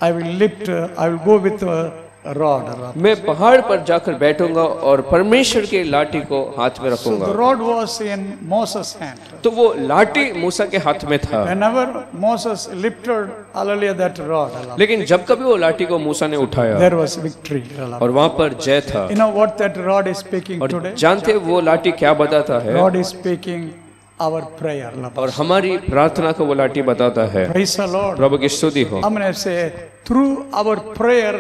I will go with a rod. मैं पहाड़ पर जाकर बैठूंगा और परमेश्वर की लाठी को हाथ में So रखूंगा। the rod was in Moses' hand. तो वो लाठी मूसा के हाथ में था। Whenever Moses lifted, hallelujah, that rod, लेकिन जब कभी वो लाठी को मूसा ने उठाया there was victory. और वहां पर जय था। You know what that rod is speaking और today? जानते वो लाठी क्या बताता है? God is speaking our prayer. और हमारी प्रार्थना को वो लाठी बताता है। Praise the Lord. प्रभु की स्तुति हो। I'm going to say, through our prayer,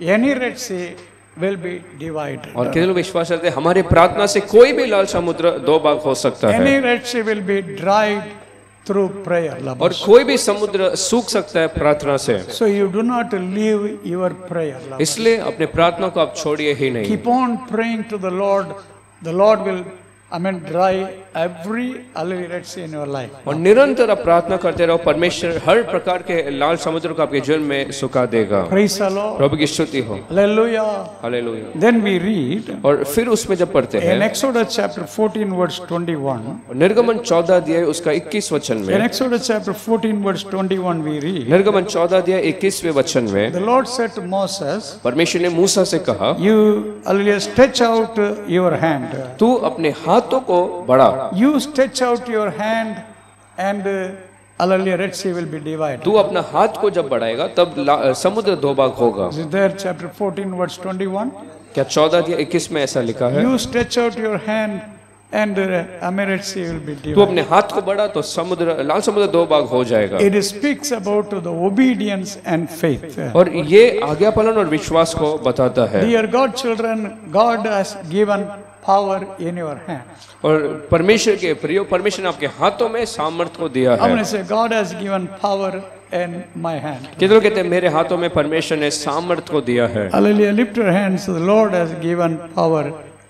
any Red Sea will be divided. और कितने लोग विश्वास करते हैं हमारी प्रार्थना से कोई भी लाल समुद्र दो भाग हो सकता है, Any Red Sea will be dried through prayer. और कोई भी समुद्र सूख सकता है प्रार्थना से। So you do not leave your prayer. इसलिए अपने प्रार्थना को आप छोड़िए ही नहीं। Keep on praying to the Lord. The Lord will, dry every Red Sea in your life. और निरंतर आप प्रार्थना करते रहो, परमेश्वर हर प्रकार के लाल समुद्र को आपके जीवन में सुखा देगा। Praise the Lord. प्रभु की स्तुति हो। Hallelujah. Hallelujah. Then we read और फिर उसमें जब पढ़ते in हैं, Exodus chapter 14 verse 21. निर्गमन 14 अध्याय उसका 21 वचन In में, Exodus chapter 14 verse 21 we read. निर्गमन 14 अध्याय 21वें वचन में The Lord said to Moses, परमेश्वर ने मूसा से कहा, you, hallelujah, stretch out your hand. तू अपने हाथों को बढ़ा। You stretch out your hand and hallelujah, Red Sea will be divided. तू अपना हाथ को जब बढ़ाएगा तब समुद्र दो भाग होगा। Is there chapter 14 verse 21? क्या 14 अध्याय 21 में ऐसा लिखा है? You stretch out your hand and Red Sea will be तू divided. अपने हाथ को बढ़ा तो लाल समुद्र दो भाग हो जाएगा। It speaks about the obedience and faith. और ये आज्ञा पालन और विश्वास को बताता है। Dear God children, God has given power in your hand. और परमेश्वर के प्रियो, परमेश्वर ने आपके हाथों में सामर्थ को दिया I'm है। going to say, God has given power in my hand. कितने लोग कहते हैं मेरे हाथों में परमेश्वर ने सामर्थ को दिया है? Hallelujah, lift your hands. The Lord has given power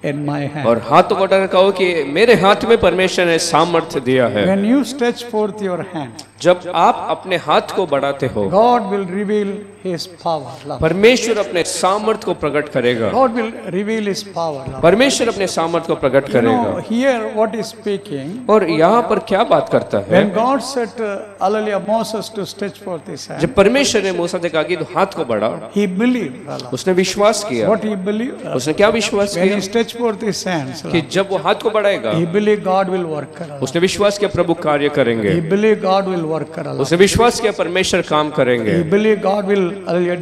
in my hand. और हाथ को उठाकर कहो कि मेरे हाथ में परमेश्वर ने सामर्थ दिया है। When you stretch forth your hand, जब आप अपने हाथ को बढ़ाते हो, God will reveal His power. परमेश्वर अपने सामर्थ को प्रकट करेगा। God will reveal His power. परमेश्वर अपने सामर्थ को प्रकट You करेगा। know, here what is speaking, और यहाँ पर क्या बात करता है? when God said, hallelujah, Moses to stretch forth his hand, जब परमेश्वर ने मूसा से कहा कि तू हाथ को बढ़ा, he believed. उसने विश्वास किया। What he believed? उसने क्या विश्वास When किया? he stretched forth his hands, कि जब वो हाथ को बढ़ाएगा, he believed God will work. उसने विश्वास किया प्रभु कार्य He करेंगे। believed God will work. उसने विश्वास किया परमेश्वर काम करेंगे। He believed God will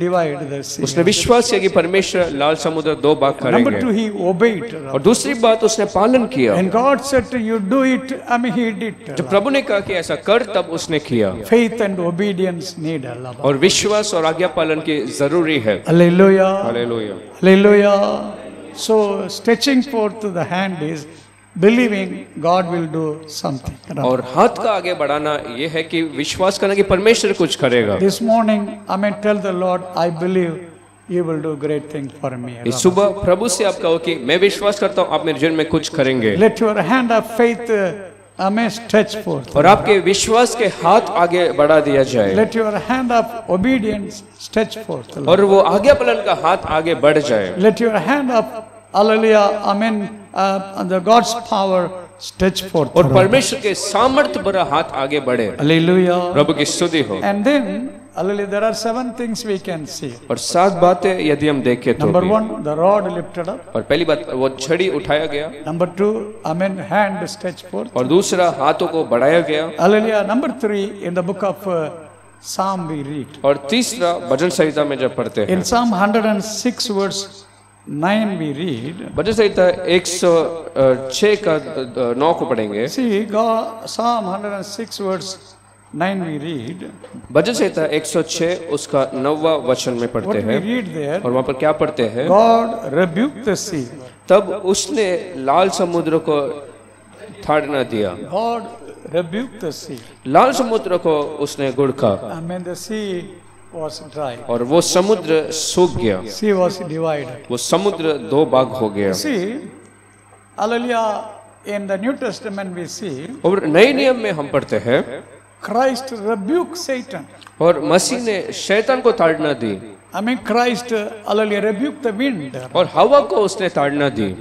divide the sea. उसने विश्वास किया कि परमेश्वर लाल समुद्र दो भाग Number करेंगे। 2, he obeyed. और दूसरी बात उसने पालन किया। And God said to you, do it. He did. जब प्रभु ने कहा कि ऐसा कर, तब उसने किया। Faith and obedience need. और विश्वास और आज्ञा पालन की जरूरी है। Hallelujah. Hallelujah. Hallelujah. So stretching forth the hand is believing God will do something. और हाथ का आगे बढ़ाना ये है कि विश्वास करना कि परमेश्वर कुछ करेगा। This morning I may tell the Lord, I believe you will do great thing for me. इस सुबह प्रभु से आप कहो कि मैं विश्वास करता हूँ आप मेरे जीवन में कुछ करेंगे। Let your hand of faith may stretch forth. और आपके विश्वास के हाथ आगे बढ़ा दिया जाए। Let your hand of obedience stretch forth. और वो आज्ञा पालन का हाथ आगे बढ़ जाए। Let your hand of hallelujah, amen, the God's power stretch forth. और परमेश्वर के सामर्थ्य भरा हाथ आगे बढ़े। Hallelujah. प्रभु की स्तुति हो। And then hallelujah, there are 7 things we can see. और 7 बातें यदि हम देखें तो Number भी। 1, the rod lifted up. और पहली बात वो छड़ी उठाया गया। Number 2, amen, hand stretched forth. और दूसरा हाथों को बढ़ाया गया। Hallelujah. Number 3, in the book of Psalm we read. और तीसरा भजन संहिता में जब पढ़ते हैं, In Psalm 106 verse 9 we read. भजन संहिता 106 का 9 को पढ़ेंगे। See, God, Psalm 106 verse 9 we read. भजन संहिता 106 उसका 9वां वचन में पढ़ते What we हैं। read there, और वहां पर क्या पढ़ते हैं? God rebuked the sea. तब उसने लाल समुद्र को थाड़ न दिया। God rebuked the sea. लाल समुद्र को उसने गुड़का Amen. The sea was dry. और वो समुद्र सूख गया। Sea was divided. वो समुद्र 2 भाग हो गया। See, hallelujah, in the New Testament we see और नए नियम में हम पढ़ते हैं Christ rebuked Satan. और मसीह ने शैतान को ताड़ न दी I mean, Christ, hallelujah, rebuked the wind और हवा को उसने ताड़ न दी।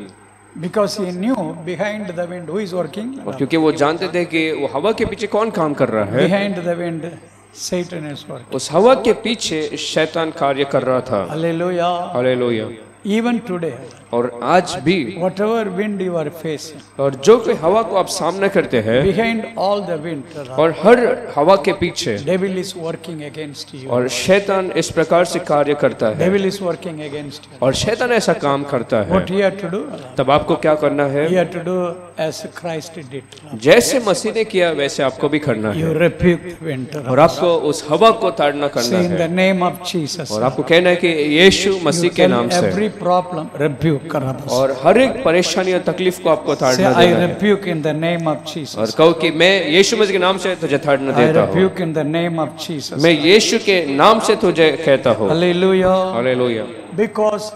because he knew behind the wind who is working. और क्योंकि वो जानते थे कि वो हवा के पीछे कौन काम कर रहा है। Behind the wind, Satan is working. उस हवा के पीछे शैतान कार्य कर रहा था। Hallelujah. हालेलुया। Even today, और आज भी whatever wind you are facing, और जो कोई हवा को आप सामना करते हैं behind all the wind, और हर हवा के पीछे devil is working against you. और शैतान इस प्रकार से कार्य करता है Devil is working against you. और शैतान ऐसा काम करता है। What you have to do? तब आपको क्या करना है? You have to do as Christ did. जैसे मसीह ने किया वैसे आपको भी करना You है rebuke the wind. और आपको उस हवा को ताड़ना करना Say in the है name of Jesus. और आपको कहना है कि यीशु मसीह के Tell नाम से every problem, rebuke. Karabas. और हर एक परेशानी और तकलीफ को आपको Say, ताड़ना I देना है rebuke in the name of और Jesus. कहो कि मैं यीशु मसीह के नाम से तुझे ताड़ना I देता हूँ। rebuke in the name of Jesus. मैं यीशु के नाम से तुझे कहता हूँ। Hallelujah. Hallelujah. Because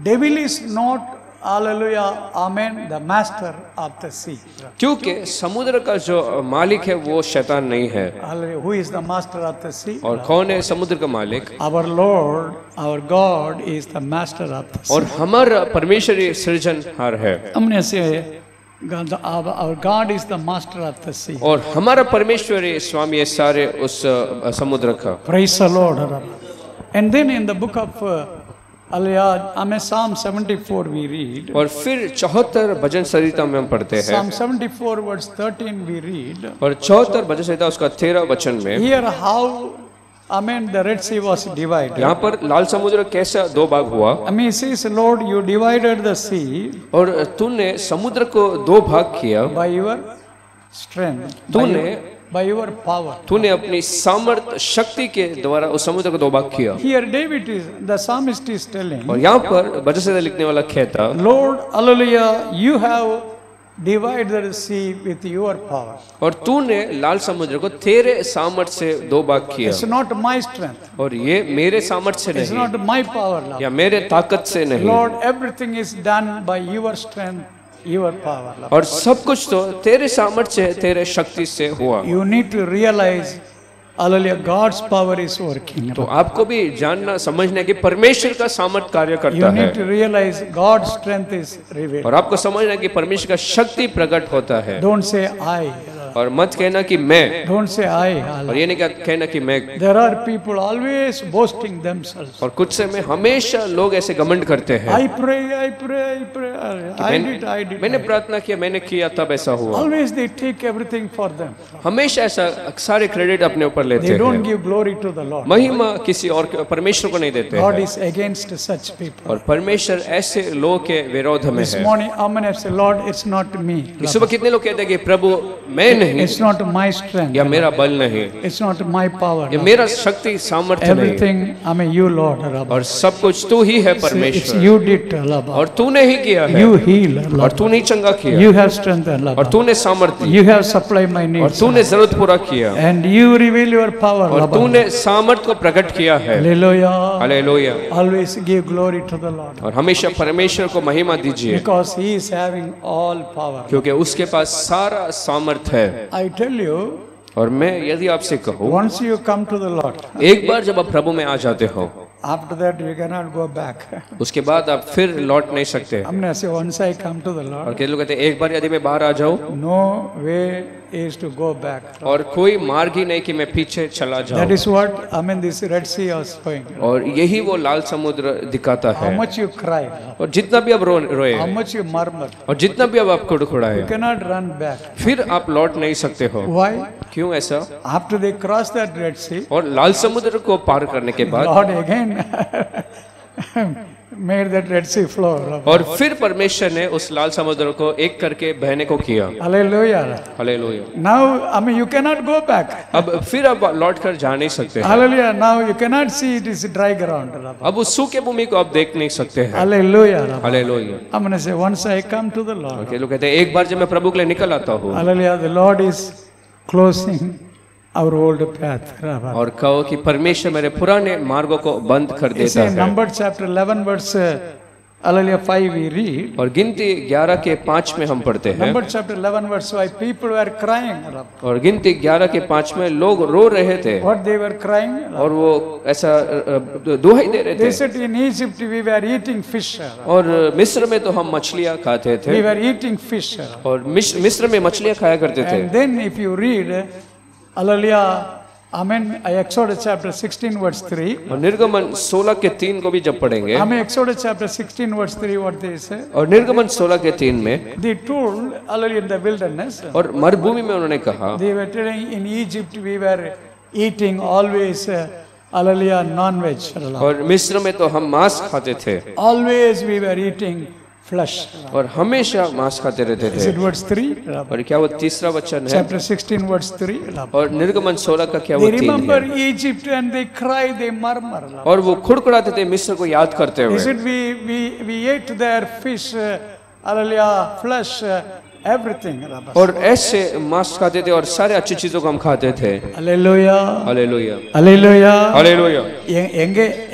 devil is not, hallelujah, amen, the master of the sea. क्योंकि समुद्र का जो मालिक है वो शैतान नहीं है। Hallelujah. Who is the master of the sea? और कौन है समुद्र का मालिक? Our Lord, our God is the master of the sea. और हमारा परमेश्वर ही सृजनहार है हमने से our God is the master of the sea. और हमारा परमेश्वर ही स्वामी है सारे उस समुद्र का। Praise the Lord. And then in the book of Psalm 74 we read. और फिर 74 भजन संहिता में हम पढ़ते हैं Psalm 74 verse 13 we read. और 74 भजन संहिता उसका 13 वचन में Here how, amen, the Red Sea was divided. यहाँ पर लाल समुद्र कैसा 2 भाग हुआ I mean, it says, Lord, you divided the sea और तूने समुद्र को 2 भाग किया। by your strength, by your power. तूने अपनी सामर्थ शक्ति के द्वारा उस समुद्र को 2 भाग किया। Here David is, the psalmist is telling, और यहाँ पर भजन संहिता लिखने वाला कहता Lord, hallelujah, you have divided the sea with your power. और तूने लाल समुद्र को तेरे सामर्थ्य से 2 भाग किया It's not my strength. और ये मेरे सामर्थ्य से It's नहीं not my power, Lord. या मेरे ताकत से नहीं Lord, everything is done by your strength, your power, Lord. और सब कुछ तो तेरे सामर्थ्य से तेरे शक्ति से हुआ। You need to realize, hallelujah, God's power is working. तो आपको भी जानना समझना है कि परमेश्वर का सामर्थ्य कार्य You करता है need to realize God's strength is revealed. और आपको समझना है कि परमेश्वर का शक्ति प्रकट होता है। Don't say I. और मत कहना कि मैं, Don't say I. और ये नहीं कहना कि मैं। There are people always boasting themselves. और कुछ समय हमेशा लोग ऐसे घमंड करते हैं, I pray, I pray, I pray. I did. मैंने प्रार्थना किया, मैंने किया, तब ऐसा हुआ। Always they take everything for them. हमेशा ऐसा सारे क्रेडिट अपने ऊपर लेते They don't हैं, give glory to the Lord. महिमा किसी और परमेश्वर को नहीं देते God हैं, is against such people. और परमेश्वर ऐसे लोगों के विरोध में This है। morning, Amen have said, Lord, it's not me. इस सुबह कितने लोग कहते हैं कि प्रभु मैं नहीं, It's not my strength. या मेरा बल नहीं, It's not my power. या मेरा शक्ति सामर्थ्य नहीं, Everything, I mean, you, Lord. और सब कुछ तू ही है It's परमेश्वर, you did, Lord. और तूने ही किया है, You heal, और Lord. तूने ही चंगा किया, You have strength, और Lord. तूने सामर्थ्य, You have supplied my और needs. तूने जरूरत पूरा किया, And you reveal your power, और Lord. तूने सामर्थ्य को प्रकट किया है। Hallelujah. Hallelujah. Always give glory to the Lord. और हमेशा परमेश्वर को महिमा दीजिए, Because He is having all power. क्योंकि उसके पास सारा सामर्थ्य है। I tell you, और मैं यदि आपसे कहूँ, once you come to the Lord, एक बार जब आप प्रभु में आ जाते हो, after that you cannot go back. उसके बाद आप फिर लौट नहीं सकते। हमने ऐसे once I come to the और Lord, कई लोग कहते हैं एक बार यदि मैं बाहर आ जाऊं, no way is to go back. और कोई मार्ग ही नहीं कि मैं पीछे चला That जाऊं। is what, I mean, this Red Sea was showing. और यही वो लाल समुद्र दिखाता How है। much you cry, और जितना भी आप रोए, how much you murmur, और जितना भी अब आप कुड़कुड़ाए, you cannot run back. फिर आप लौट नहीं सकते हो। Why? क्यों ऐसा? After they cross that Red Sea, और लाल समुद्र को पार करने के बाद, Lord again made that Red Sea flow. और फिर परमेश्वर ने उस लाल समुद्र को एक करके बहने को किया। Hallelujah. Hallelujah. Now, I mean, you cannot go back. अब फिर आप लौट कर जा नहीं सकते हैं। Hallelujah. Now you cannot see it is dry ground. अब उस सूखे भूमि को आप देख नहीं सकते हैं। Hallelujah. Hallelujah. I'm going to say, once I come to the Lord, के लोग कहते हैं एक बार जब मैं प्रभु के लिए निकल आता हूँ, Hallelujah, the Lord is closing our old path. और कहो कि परमेश्वर मेरे पुराने मार्गों को बंद कर It's देता in है। Numbers chapter 11 verse Hallelujah 5 we read. और गिनती 11 के 5 में हम पढ़ते हैं, Numbers chapter 11 verse 5, people were crying. और गिनती 11 के 5 में लोग रो रहे थे, What they were crying? और वो ऐसा दुहाई दे रहे They थे। said in Egypt we were eating fish. और मिस्र में तो हम मछलियाँ खाते थे, We were eating fish. और मिस्र में मछलियाँ खाया करते थे। And then if you read, Hallelujah, Amen, Exodus chapter 16 verse 3. और निर्गमन 16 के 3 को भी जब पढ़ेंगे, Amen, Exodus chapter 16 verse 3, what they say? और निर्गमन 16 के 3 में, They told, Hallelujah, in the wilderness, और मरुभूमि में उन्होंने कहा, they were telling in Egypt we were eating always, Hallelujah, non-veg. और मिस्र में तो हम मांस खाते थे, Always we were eating flesh. और हमेशा मांस खाते रहते Is थे। it verse 3? और क्या वो तीसरा वचन है? Chapter 16 verse 3. और निर्गमन 16 का क्या वो They 3 remember है? Egypt and they cry, they murmur. और वो खुड़खुड़ाते थे मिस्र को याद करते Is हुए। it we ate their fish, Hallelujah, flesh, everything. और ऐसे मांस खाते थे और सारे अच्छी चीजों को हम खाते थे। Hallelujah. Hallelujah, Hallelujah. हालेलुया।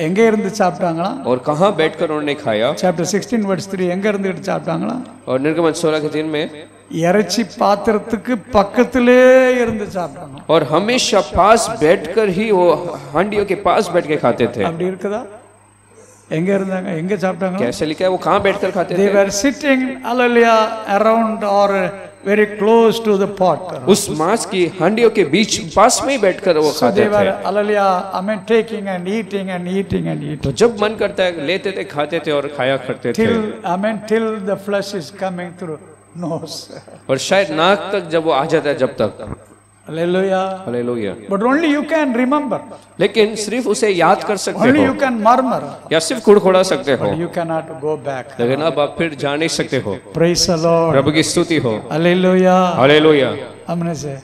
எங்க இருந்து சாப்பிட்டாங்களா? और कहाँ बैठकर उन्होंने खाया? Chapter 16 verse 3 எங்க இருந்து சாப்பிட்டாங்களா? और निर्गमन 16 के 3 में, இறைச்சி பாத்திரத்துக்கு பக்கத்திலே இருந்து சாப்பிட்டாங்க. और हमेशा पास बैठकर ही वो हांडियों के पास बैठ के खाते थे। அப்படி இருக்குதா? எங்க இருந்தாங்க? எங்க சாப்பிட்டாங்க? कैसे लिखा है? वो कहाँ बैठकर खाते They थे? were sitting, Hallelujah, around or very close to the pot. उस मांस की हांडियों के बीच पास में ही बैठकर वो So खाते they were, थे। Hallelujah, I mean taking and eating and eating and तो eating. जब मन करता है लेते थे, खाते थे और खाया करते थे। Till the flesh is coming through nose. और शायद नाक तक जब वो आ जाता है, जब तक। Hallelujah. Hallelujah. But only you can remember. लेकिन सिर्फ उसे याद कर सकते Only हो, you can murmur. या सिर्फ कुड़कुड़ा सकते हो, You cannot go back. लेकिन अब आप फिर जा नहीं सकते हो। Praise the Lord. प्रभु की स्तुति हो। Hallelujah. हालेलुया। हमने से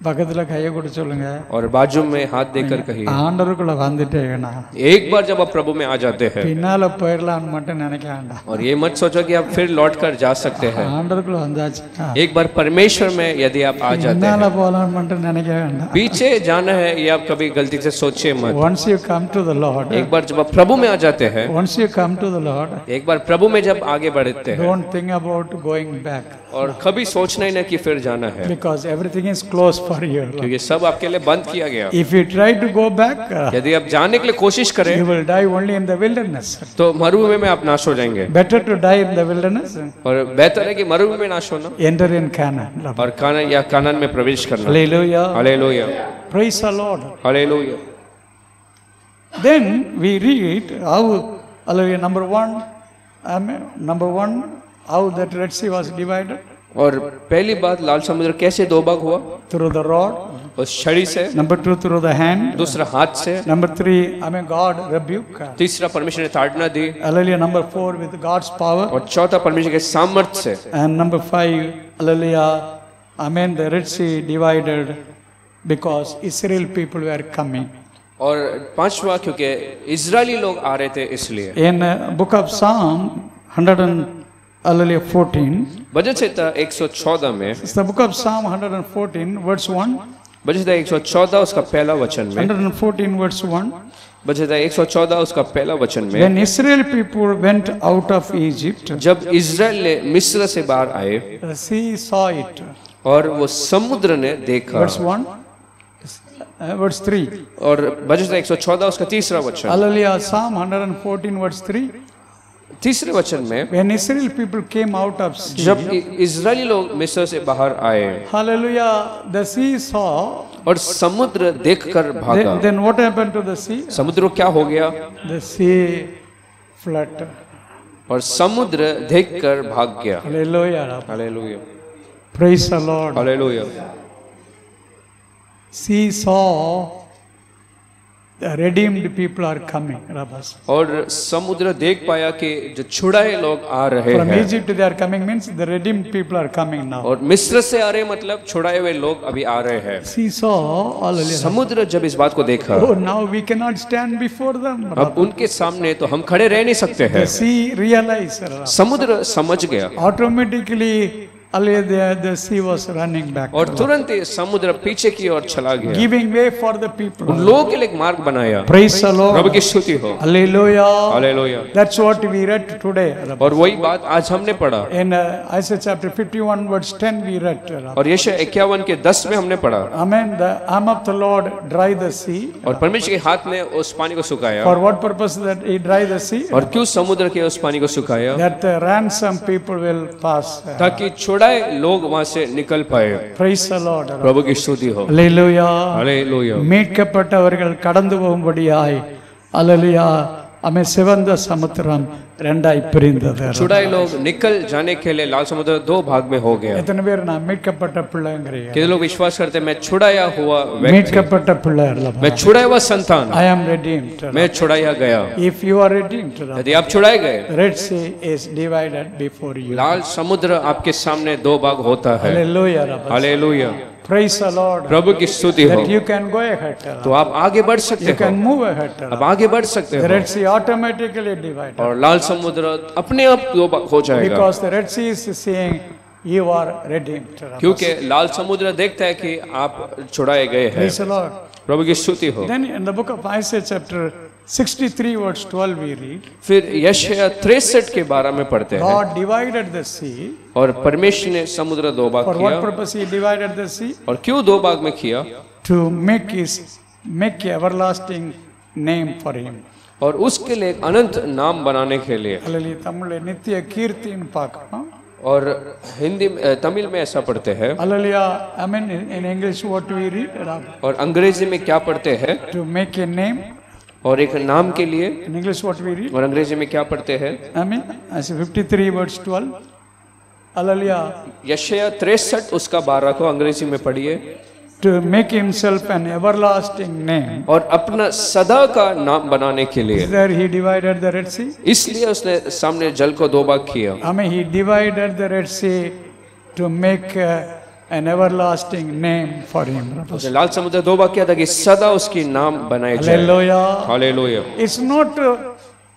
பக்கத்துல கையை கொடு சொல்லுங்க. और बाजू में हाथ देकर कहिए, ஆண்டவருக்குள்ள வந்துட்டேனா एक बार जब आप प्रभु में आ जाते हैं, பின்னால போயிடலாம்னு மட்டும் நினைக்க வேண்டாம். और ये मत सोचो कि आप फिर लौट कर जा सकते हैं। ஆண்டவருக்குள்ள வந்தாச்சு एक बार परमेश्वर में यदि आप आ जाते பின்னால हैं, போலாம்னு மட்டும் நினைக்க வேண்டாம். पीछे जाना है ये आप कभी गलती से सोचिए मत। Once you come to the Lord, एक बार जब आप प्रभु में आ जाते हैं, once you come to the Lord, एक बार प्रभु में जब आगे बढ़ते हैं, don't think about going back. और कभी सोचना ही ना कि फिर जाना है, because everything is closed for you. क्योंकि सब आपके लिए बंद किया गया। If you try to go back, यदि आप जाने के लिए कोशिश करें you will die only in the wilderness. तो मरुभूमि में आप नाश हो जाएंगे, Better to die in the wilderness, और बेहतर है कि मरुभूमि में नाश होना enter in Canaan. और कानान में प्रवेश करना। Hallelujah. Hallelujah, Praise the Lord. Hallelujah. Then we read how, hallelujah, number one, how that Red Sea was divided और पहली बात, लाल समुद्र कैसे दो भाग हुआ? through the rod. उस छड़ी से, Number two, through the hand. दूसरा हाथ से, Number three, God rebuked. तीसरा परमेश्वर ने ताड़ना दी, Hallelujah. Number four, with God's power. और चौथा परमेश्वर के सामर्थ्य से। And number five, hallelujah, the Red Sea divided because Israel people were coming. और पांचवा, क्योंकि इजरायली लोग आ रहे थे इसलिए। In book of Psalm 114, भजन संहिता 114 में, it's the book of Psalm 114, verse 1. भजन संहिता 114 उसका पहला वचन में, 114, verse 1. भजन संहिता 114 उसका पहला वचन में, When Israel people went out of Egypt, जब इजराइल ने मिस्र से बाहर आए the sea saw it. और वो समुद्र ने देखा। Verse 1, verse 3. और भजन संहिता 114 उसका तीसरा वचन, Hallelujah, Psalm 114, verse 3. तीसरे वचन में, When Israel people came out of sea, जब इजरायली लोग मिस्र से बाहर आए hallelujah, the sea saw. और समुद्र देखकर भागा। Then what happened to the sea? समुद्र को क्या हो गया? The sea fled. और समुद्र देखकर भाग गया। Hallelujah. Hallelujah, Praise the Lord. Hallelujah. Sea saw the redeemed people are coming. Rabbas. और समुद्र देख पाया कि जो छुड़ाए लोग आ रहे From हैं। Egypt they are coming means the redeemed people are coming now. और मिस्र से आ रहे मतलब छुड़ाए हुए लोग अभी आ रहे हैं। Sea saw, hallelujah. समुद्र जब इस बात को देखा, Oh, now we cannot stand before them. अब उनके सामने तो हम खड़े रह नहीं सकते हैं। The sea realized. समुद्र समझ गया Automatically, the sea was running back. और तुरंत ही समुद्र पीछे की ओर चला गया। Giving way for the people. उन लोगों के लिए एक मार्ग बनाया। Praise the Lord. प्रभु की स्तुति हो। Hallelujah. Hallelujah. That's what we read today. और वही बात आज हमने पढ़ा। In Isaiah chapter 51 verse 10 we read. और यशायाह 51 के 10 में हमने पढ़ा। Amen. The arm of the Lord dry the sea. और परमेश्वर के हाथ ने उस पानी को सुखाया। For what purpose that he dry the sea? और क्यों समुद्र के उस पानी को सुखाया? That the ransomed people will pass. ताकि छुड़ाए लोग वहां से निकल पाए। Praise the Lord. प्रभु की स्तुति हो। Hallelujah. हालेलुया। மீட்கப்பட்டவர்கள் கடந்து போகும்படியாய் அல்லேலூயா हमें சிவந்த சமுத்திரம் ரெண்டாய் பிரிந்தது. छुड़ाए लोग निकल जाने के लिए लाल समुद्र दो भाग में हो गया। எத்தனை பேர் நான் மீட்கப்பட்ட பிள்ளைங்கறீங்க? कितने लोग विश्वास करते हैं मैं छुड़ाया हुआ व्यक्ति, மீட்கப்பட்ட பிள்ளை அல்ல. मैं छुड़ाया हुआ संतान, I am redeemed. मैं छुड़ाया गया। If you are redeemed, यदि आप छुड़ाए गए, Red Sea is divided before you. लाल समुद्र आपके सामने दो भाग होता है। Hallelujah. Hallelujah. Praise the Lord. प्रभु की स्तुति हो। That you can go ahead. तो आप आगे बढ़ सकते You can हो, move ahead. अब आगे बढ़ सकते The हो Red Sea automatically divided. और लाल समुद्र अपने आप दो भाग हो जाएगा। Because the Red Sea is saying you are redeemed. क्योंकि लाल समुद्र देखता है कि आप छुड़ाए गए हैं। Praise the Lord. प्रभु की स्तुति हो। Then in the book of Isaiah chapter 63 verse 12 we read, फिर यशायाह 63 के 12 में पढ़ते हैं, God divided the sea. और परमेश्वर ने समुद्र दो भाग For what किया। purpose he divided the sea? और क्यों दो भाग में किया? To make everlasting name for him. और उसके लिए एक अनंत नाम बनाने के लिए। Hallelujah. தமிழ்ல நித்திய கீர்த்தின்னு பார்க்கணும். और हिंदी तमिल में ऐसा पढ़ते हैं। Hallelujah. I mean in English what we read? और अंग्रेजी में क्या पढ़ते हैं? To make a name. और एक नाम के लिए। In English what we read? और अंग्रेजी में क्या पढ़ते हैं? I mean as 53 verse 12. Hallelujah. यशायाह 63 उसका 12 को अंग्रेजी में पढ़िए। To make himself an everlasting name. और अपना सदा का नाम बनाने के लिए। There he divided the Red Sea. इसलिए उसने सामने जल को दो भाग किया। I mean he divided the Red Sea to make an everlasting name for him. उसने लाल समुद्र दो भाग किया ताकि सदा उसकी नाम बनाए जाए। Hallelujah. Hallelujah. It's not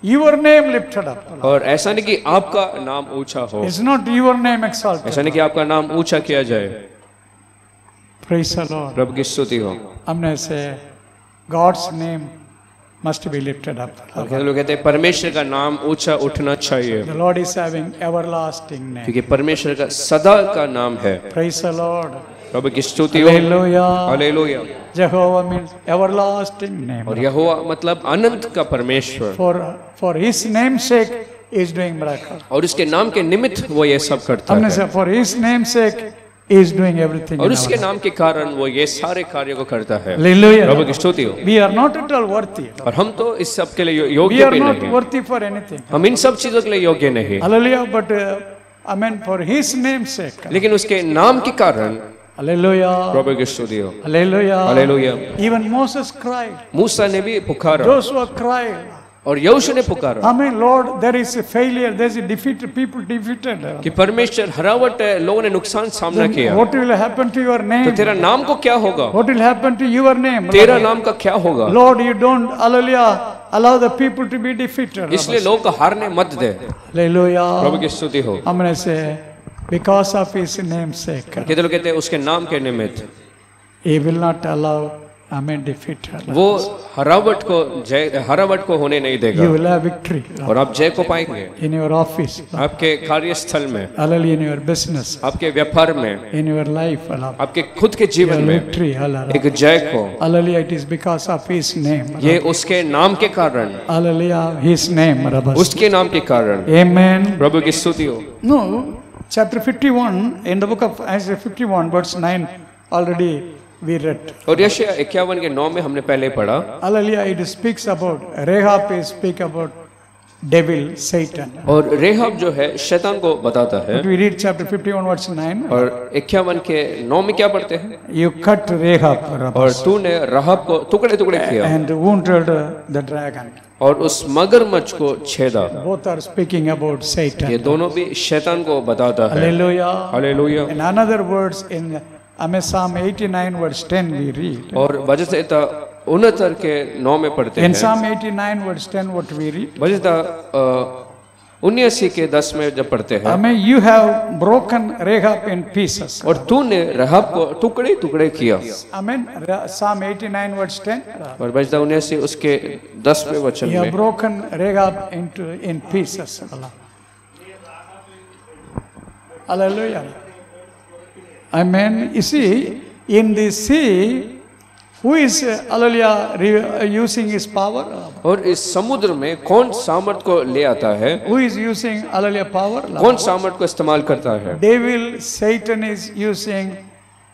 your name lifted up. और ऐसा नहीं कि आपका नाम ऊंचा हो, It's not your name exalted. ऐसा नहीं कि आपका नाम ऊंचा किया जाए। Praise the Lord. प्रभु की स्तुति हो। हमने से God's name must be lifted up. लोग कहते हैं परमेश्वर का नाम ऊंचा उठना चाहिए, The Lord is having everlasting name. क्योंकि परमेश्वर का सदा का नाम है। Praise the Lord. प्रभु की स्तुति हो। Hallelujah. Hallelujah. Jehovah means everlasting name. और यहोवा मतलब अनंत का परमेश्वर, For His name's sake is doing miracle. और उसके नाम के निमित्त वो ये सब करता हमने है, से for His name's sake is doing everything. और in उसके our नाम के कारण वो ये सारे कार्यों को करता है। life. Hallelujah. प्रभु की स्तुति हो। We are not at all worthy. और हम तो इस सब के लिए We योग्य are भी not नहीं, worthy for anything. हम इन सब चीजों के लिए योग्य नहीं, Hallelujah. But I mean for His name's sake. लेकिन उसके नाम के कारण Hallelujah. प्रभु की स्तुति हो। Hallelujah. Hallelujah. Even Moses cried. मूसा ने भी पुकारा Joshua cried. और यहोशू ने पुकारा I mean, Lord, there is a failure. There is a defeated people defeated. कि परमेश्वर हरावट है, लोगों ने नुकसान सामना किया, What will happen to your तो name? तेरा नाम को क्या होगा, What will happen to your name? तेरा नाम का क्या होगा। Lord, you don't, hallelujah, allow the people to be defeated. इसलिए लोग को हारने मत दे। Hallelujah. प्रभु की स्तुति हो। I'm going to say, because of His name's sake, कहते लोग कहते हैं उसके नाम के निमित्त He will not allow, I mean, defeat. वो हरावट को होने नहीं You देगा, will have victory और आप जय को पाएंगे in your office, आपके कार्यस्थल में, hallelujah, in your business, आपके व्यापार में, in your life, hallelujah. आपके खुद के जीवन Your में victory, hallelujah. एक जय को, Hallelujah, it is because of His name. ये उसके नाम के कारण, Hallelujah, His name. उसके नाम के कारण। Amen. प्रभु की स्तुति हो। No, chapter 51, in the book of Isaiah 51, verse 9, already we read. और यशायाह 51 के 9 में हमने पहले पढ़ा, Hallelujah, it speaks about, Rahab is speak about devil, Satan. और रेहब जो है शैतान को बताता है। But we read chapter 51, verse 9. और 51 के 9 में क्या पढ़ते हैं, You cut Rahab और तूने राहब को टुकड़े टुकड़े किया and wounded the dragon. और उस मगरमच्छ को छेदा। Both are speaking about ये Satan. दोनों भी शैतान को बताता है। Hallelujah. Hallelujah. In another words, in Psalm 89, verse 10, we read. और भजन संहिता 69 के 9 में पढ़ते In हैं। Psalm 89, verse 10, what we read? भजन संहिता 79 के 10 में जब पढ़ते हैं, You have broken Rahab in pieces. और तूने राहब को टुकड़े टुकड़े किया। Psalm 89, verse 10. और भजन संहिता 79 उसके 10वें वचन You have में, broken Rahab in pieces. Hallelujah. Amen. You see, in the sea, who is, hallelujah, using his power? और इस समुद्र में कौन सामर्थ को ले आता है, Who is using, hallelujah, power? कौन सामर्थ को इस्तेमाल करता है। Devil, Satan is using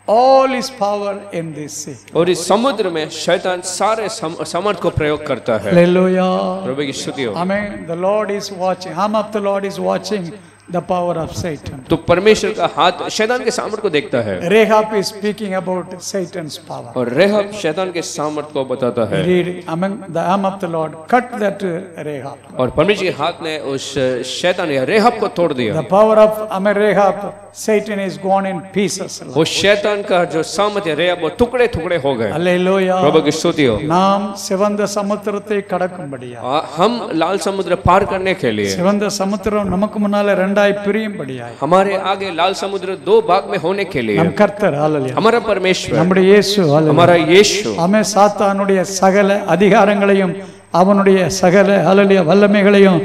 all his power in this sea. और इस समुद्र में शैतान सारे सामर्थ को प्रयोग करता है। Hallelujah. प्रभु की स्तुति हो। Amen. The Lord is watching. Arm of the Lord is watching the power of Satan. तो परमेश्वर का हाथ शैतान के सामर्थ को देखता है, Rahab is speaking about Satan's power. और रेहब शैतान के सामर्थ को बताता है। Read, among the arm of the Lord, cut that Rahab. और परमेश्वर के हाथ ने उस शैतान या रेहब को तोड़ दिया। The power of Rahab, Satan is gone in pieces. वो शैतान का जो सामर्थ है रेहब, वो टुकड़े टुकड़े हो गए। Hallelujah. प्रभु की स्तुति हो। நாம் சிவந்த சமுத்திரத்தை கடக்கும்படியா हम लाल समुद्र पार करने के लिए, சிவந்த சமுத்திரம் நமக்கு முன்னால ரெண்டாய் பிரியும்படியாய் हमारे आगे लाल समुद्र 2 भाग में होने के लिए, நம் கர்த்தர் ஹalleluya हमारा परमेश्वर, நம்முடைய இயேசு ஹalleluya हमारा यीशु, ஆமென் சாத்தானுடைய சகல அதிகாரங்களையும் அவனுடைய சகல ஹalleluya வல்லமைகளையும்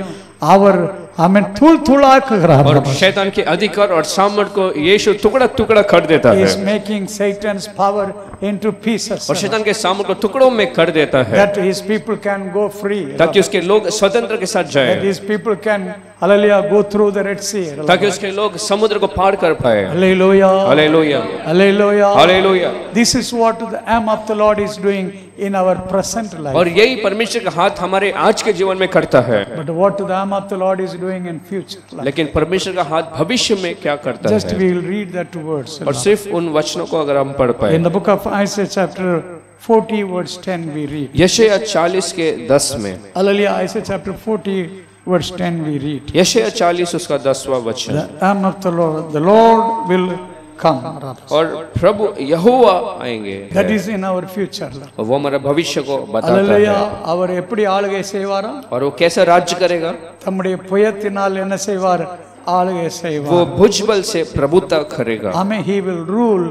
அவர் आमेन तूल तूलाக்குகிறார் और शैतान के अधिकार और सामर्थ को यीशु टुकड़ा टुकड़ा कर देता He है, is making Satan's power into pieces और शैतान के सामर्थ को टुकड़ों में कर देता है, that his people can go free, ताकि उसके लोग स्वतंत्र के साथ that जाए, his people can hallelujah go through the Red Sea. ताकि उसके लोग समुद्र को पार कर पाए। Hallelujah. Hallelujah, Hallelujah. Hallelujah. This is what the arm of the Lord is doing in our present life. और यही परमेश्वर का हाथ हमारे आज के जीवन में करता है, But what the arm of the Lord is doing in future life. लेकिन परमेश्वर का हाथ भविष्य में क्या करता Just है। we will read that words. और सिर्फ उन वचनों को अगर हम पढ़ पाए, In the book of Isaiah chapter 40 verse 10 we read. यशायाह 40 के 10 में, Hallelujah. Isaiah chapter 40 verse 10 we read. यशायाह 40 उसका 10वां वचन, The arm of the Lord will come. और प्रभु यहोवा आएंगे, That is in our future. और वो हमारा भविष्य को बताता Hallelujah. है, அவர் எப்படி ஆளுகை செய்வாரா? और वो कैसा राज्य करेगा, தம்முடைய புயத்தினால் என்ன செய்வார்? ஆளுகை वो செய்வார். भुजबल से प्रभुता करेगा, Amen. He will rule.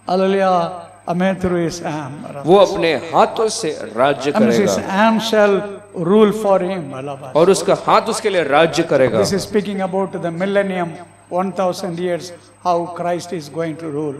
Hallelujah. Amen. Through his arm. वो अपने हाथों से राज्य Amen. His करेगा arm shall rule for him. और उसका हाथ उसके लिए राज्य करेगा। This is speaking about the millennium, 1000 years, how Christ is going to rule.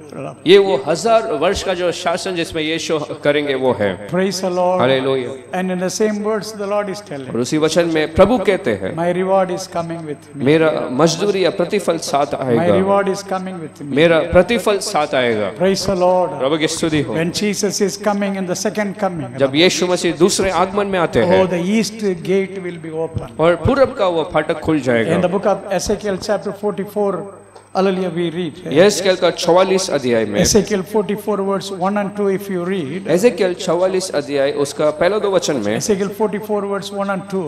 ये वो 1000 वर्ष का जो शासन जिसमें यीशु करेंगे वो है। Praise the Lord. Hallelujah. And in the same words the Lord is telling, और उसी वचन में प्रभु कहते हैं, my reward is coming with me. मेरा मजदूरी या प्रतिफल साथ My आएगा। reward is coming with me. मेरा प्रतिफल साथ आएगा। Praise the Lord. प्रभु की स्तुति हो। When Jesus is coming in the second coming, जब यीशु मसीह दूसरे आगमन में आते oh, हैं the east gate will be open. और पूरब का वो फाटक खुल In जाएगा। the book of Ezekiel chapter 44, hallelujah, we read. यहेजकेल का 44 अध्याय में, Ezekiel 44 verse 1 and 2, if you read. यहेजकेल 44 अध्याय उसका पहला दो वचन में, Ezekiel 44 verse 1 and 2.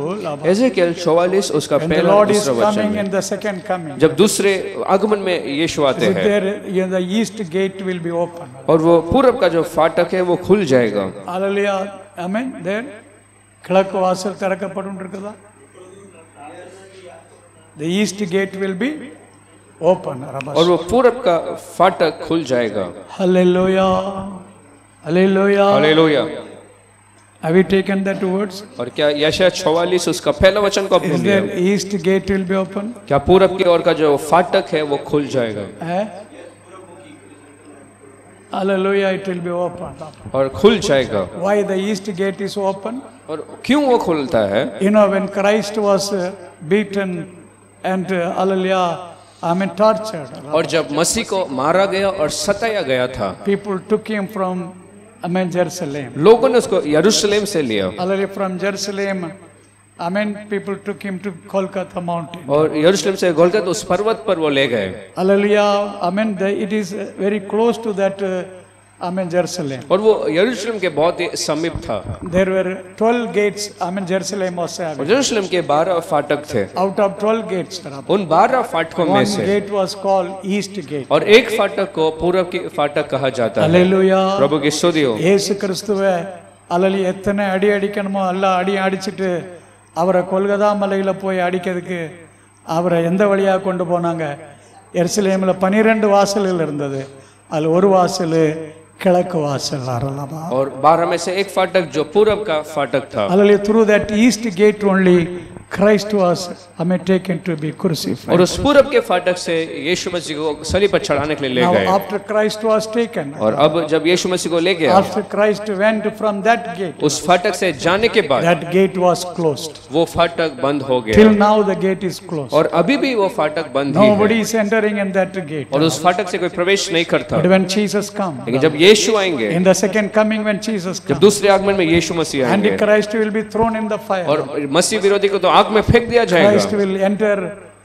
यहेजकेल 44 उसका When the पहला Lord is दूसरा वचन coming में, in the second coming, जब दूसरे आगमन में यीशु आते हैं there the east gate will be open. और वो पूरब का जो फाटक है वो खुल जाएगा। Hallelujah. Amen. There கிழக்கு வாசல் திறக்கப்படும் இருக்குதா? The east gate will be open. और वो पूरब का फाटक खुल जाएगा। Hallelujah. Hallelujah. Hallelujah. Have you taken that words? और क्या यशायाह 44 उसका पहला वचन को आपने Is लिया? there east gate will be open? क्या पूरब की ओर का जो फाटक है वो खुल जाएगा? Eh? Hallelujah, it will be open. और खुल जाएगा। Why the east gate is open? और क्यों वो खुलता है? You know, when Christ was beaten and hallelujah, tortured, और जब मसीह को मारा गया और सताया गया था, people took him from Jerusalem. लोगों ने उसको यरूशलेम से लिया Hallelujah, from Jerusalem, people took him to Kolkata mountain. और यरूशलेम से गोलगत उस पर्वत पर वो ले गए। Hallelujah, it is very close to that Jerusalem. और वो यरूशलेम के बहुत ही समीप था। There were 12 gates. Jerusalem was और having. यरूशलेम के 12 फाटक थे। Out of 12 gates, उन 12 फाटकों में one से gate was called East Gate. और एक फाटक को पूरब की फाटक कहा जाता है। Hallelujah. प्रभु की स्तुति हो। இயேசு கிறிஸ்துவை அல்லலி எத்தனை அடி அடிக்கணுமோ எல்லாம் அடி அடிச்சிட்டு அவரை கொல்கதா மலையில போய் அடிக்கிறதுக்கு அவரை எந்த வழியா கொண்டு போனாங்க? எருசலேமில் 12 வாசல்கள் இருந்தது, அதுல ஒரு வாசல் கிழக்கு வாசல். और 12 में से एक फाटक जो पूरब का फाटक था। அல்லலி through that east gate only Christ was taken to be crucified. और उस पूरब के फाटक से यीशु मसीह को सलीब पर चढ़ाने के लिए ले Now गए। after Christ was taken, और अब जब यीशु मसीह को ले गया, after Christ went from that gate, उस फाटक से जाने के बाद that gate was closed. वो फाटक बंद हो Till गया now the gate is closed. और अभी भी वो फाटक बंद ही Nobody है is entering in that gate. और उस फाटक से कोई प्रवेश नहीं करता। But when Jesus comes, लेकिन जब यीशु आएंगे, in the second coming when Jesus जब comes, दूसरे आगमन में यीशु मसीह आएंगे Antichrist will be thrown in the fire. और मसीह विरोधी को तो आग में फेंक दिया Christ जाएगा will enter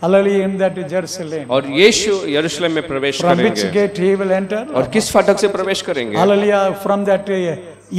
hallelujah in that Jerusalem. और यीशु यरूशलेम में प्रवेश From which करेंगे। gate he will enter? और किस फाटक से प्रवेश करेंगे? Hallelujah, from that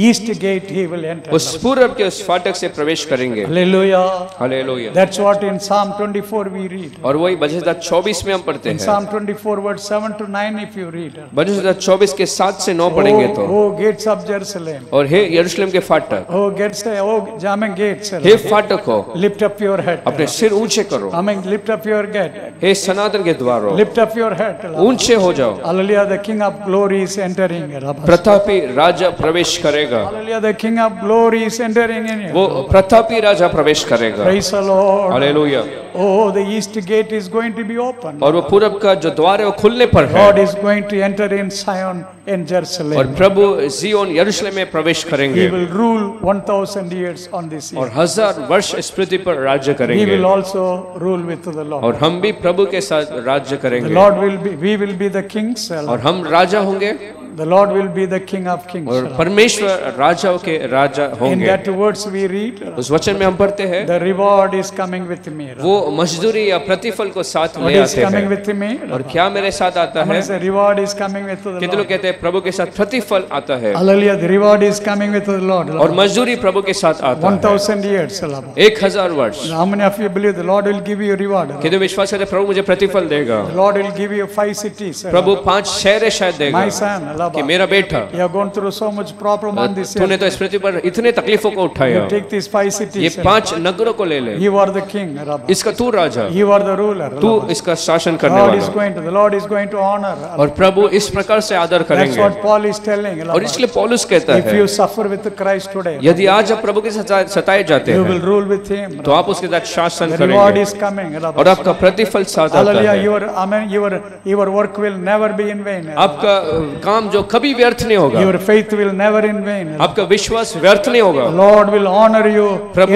east gate he will enter. उस पूरब के उस फाटक से प्रवेश करेंगे। Hallelujah. Hallelujah. That's what in Psalm 24 we read. और वही भजन 24 में हम पढ़ते In हैं। Psalm 24 verse 7 to 9 if you read. भजन 24 के 7 से 9 पढ़ेंगे तो, Oh gates of Jerusalem. और हे यरूशलेम के फाटक, Oh gates, oh German gates. हे फाटक हो, Lift up your head. अपने सिर ऊंचे करो। Lift up your head. हे सनातन के द्वारों, Lift up your head. ऊंचे हो जाओ। Hallelujah, the King of Glory is entering. प्रतापी राजा प्रवेश करेगा। Hallelujah, the King of Glory is entering in you. वो प्रतापी राजा प्रवेश करेगा। Praise the Lord. Hallelujah. Oh, the east gate is going to be open. और वो पूरब का जो द्वार है वो खुलने पर है God is going to enter in Zion in और Jerusalem. प्रभु जियोन यरूशलेम में प्रवेश He करेंगे will rule 1000 years on this और earth. 1000 वर्ष इस पृथ्वी पर राज्य We करेंगे will also rule with the Lord. और हम भी प्रभु के साथ राज्य The करेंगे Lord will be, we will be the kings. और हम राजा होंगे The Lord will be the King of kings. और परमेश्वर राजाओं के राजा In होंगे। that words we read, उस वचन में हम पढ़ते हैं, the reward is coming with me. वो मजदूरी या प्रतिफल को साथ What ले is आते coming हैं। with me? और क्या मेरे साथ आता है? The reward is coming with the कितने लोग Lord. कहते हैं प्रभु के साथ प्रतिफल आता है Hallelujah, the reward is coming with the Lord. और मजदूरी प्रभु के साथ आता है। 1000 years. 1000 वर्ष। How many of you believe the Lord will give you reward? कितने विश्वास करते हैं प्रभु मुझे प्रतिफल देगा? The Lord will give you 5 cities. प्रभु 5 शहर शायद देगा My son, कि मेरा बेटा, you have gone through so much problem on this तूने earth. तो इस पृथ्वी पर इतने तकलीफों को उठाया, You take these 5 ये cities. 5 नगरों को ले ले, You are the king. इसका तू राजा, You are the ruler. तू इसका शासन करने The वाला, Lord is going to honor. और प्रभु इस प्रकार से आदर That's करेंगे। what Paul is telling. और इसलिए पौलुस कहता If है, you suffer with Christ today, यदि आज आप प्रभु के साथ सताए जाते you हैं will rule with Him. तो आप उसके साथ शासन The reward करेंगे is coming. और आपका प्रतिफल साथ आता Hallelujah. है। Your work will never be in vain. आपका काम जो कभी व्यर्थ नहीं होगा, Your faith will never in vain. आपका विश्वास व्यर्थ नहीं होगा। The Lord will honor you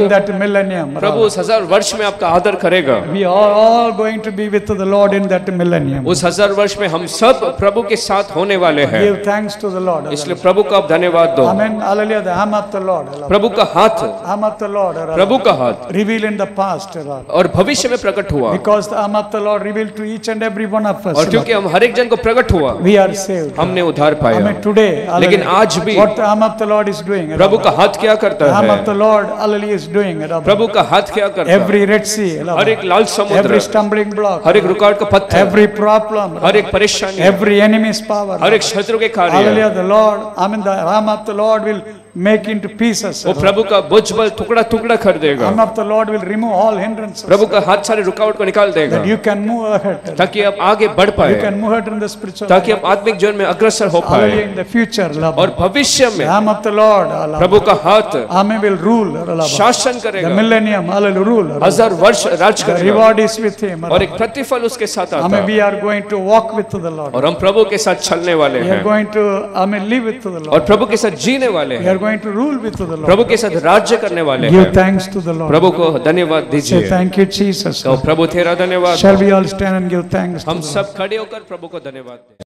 in that millennium. प्रभु उस 1000 वर्ष में आपका आदर करेगा। We are all going to be with the Lord in that millennium. उस 1000 वर्ष में हम सब प्रभु के साथ होने वाले हैं। Give thanks to the Lord. इसलिए प्रभु का आप धन्यवाद दो। Amen. Hallelujah. The arm of the Lord. प्रभु का हाथ, Arm of the Lord. प्रभु का हाथ Reveal in the past. और भविष्य में प्रकट हुआ, Because the arm of the Lord revealed to each and every one of us. और क्योंकि हम हर एक जन को प्रकट हुआ, We are saved. हमने उद्धार पाया। Amen. Today. लेकिन hallelujah, आज भी what the arm of the Lord is doing. प्रभु का हाथ क्या करता The arm है? of the Lord. Hallelujah is doing. प्रभु का हाथ क्या करता है? Every Red Sea. हर एक लाल समुद्र, Every stumbling block. हर एक रुकावट का पत्थर, Every problem. हर एक परेशानी, Every enemy's power. हर एक शत्रु के कार्य, Hallelujah. The Lord. Amen. The arm of the Lord will make into pieces. वो प्रभु का भुजबल टुकड़ा टुकड़ा कर देगा। Arm of the Lord will remove all hindrances. प्रभु का हाथ सारे रुकावट को निकाल देगा That you can move ahead. ताकि आप आगे बढ़ You पाए, can move ahead in the spiritual. ताकि आप आत्मिक जीवन में अग्रसर हो Hallelujah. पाए In the future. और भविष्य The में arm of the Lord. प्रभु का हाथ Amen will rule. शासन The करेगा, millennium. Hallelujah. Rule. 1000 वर्ष राज The करेगा reward is with Him. और एक प्रतिफल उसके साथ आता Amen. है We are going to walk with the Lord. और हम प्रभु के साथ चलने वाले We are हैं going to, Amen, live with the और Lord. प्रभु के साथ जीने वाले We हैं, are going to rule with the Lord. प्रभु के साथ राज्य करने वाले Give हैं। thanks to the Lord. प्रभु को धन्यवाद Say दीजिए। thank you, Jesus. तो प्रभु तेरा धन्यवाद। Shall we all stand and give thanks to हम the Lord? सब खड़े होकर प्रभु को धन्यवाद दें।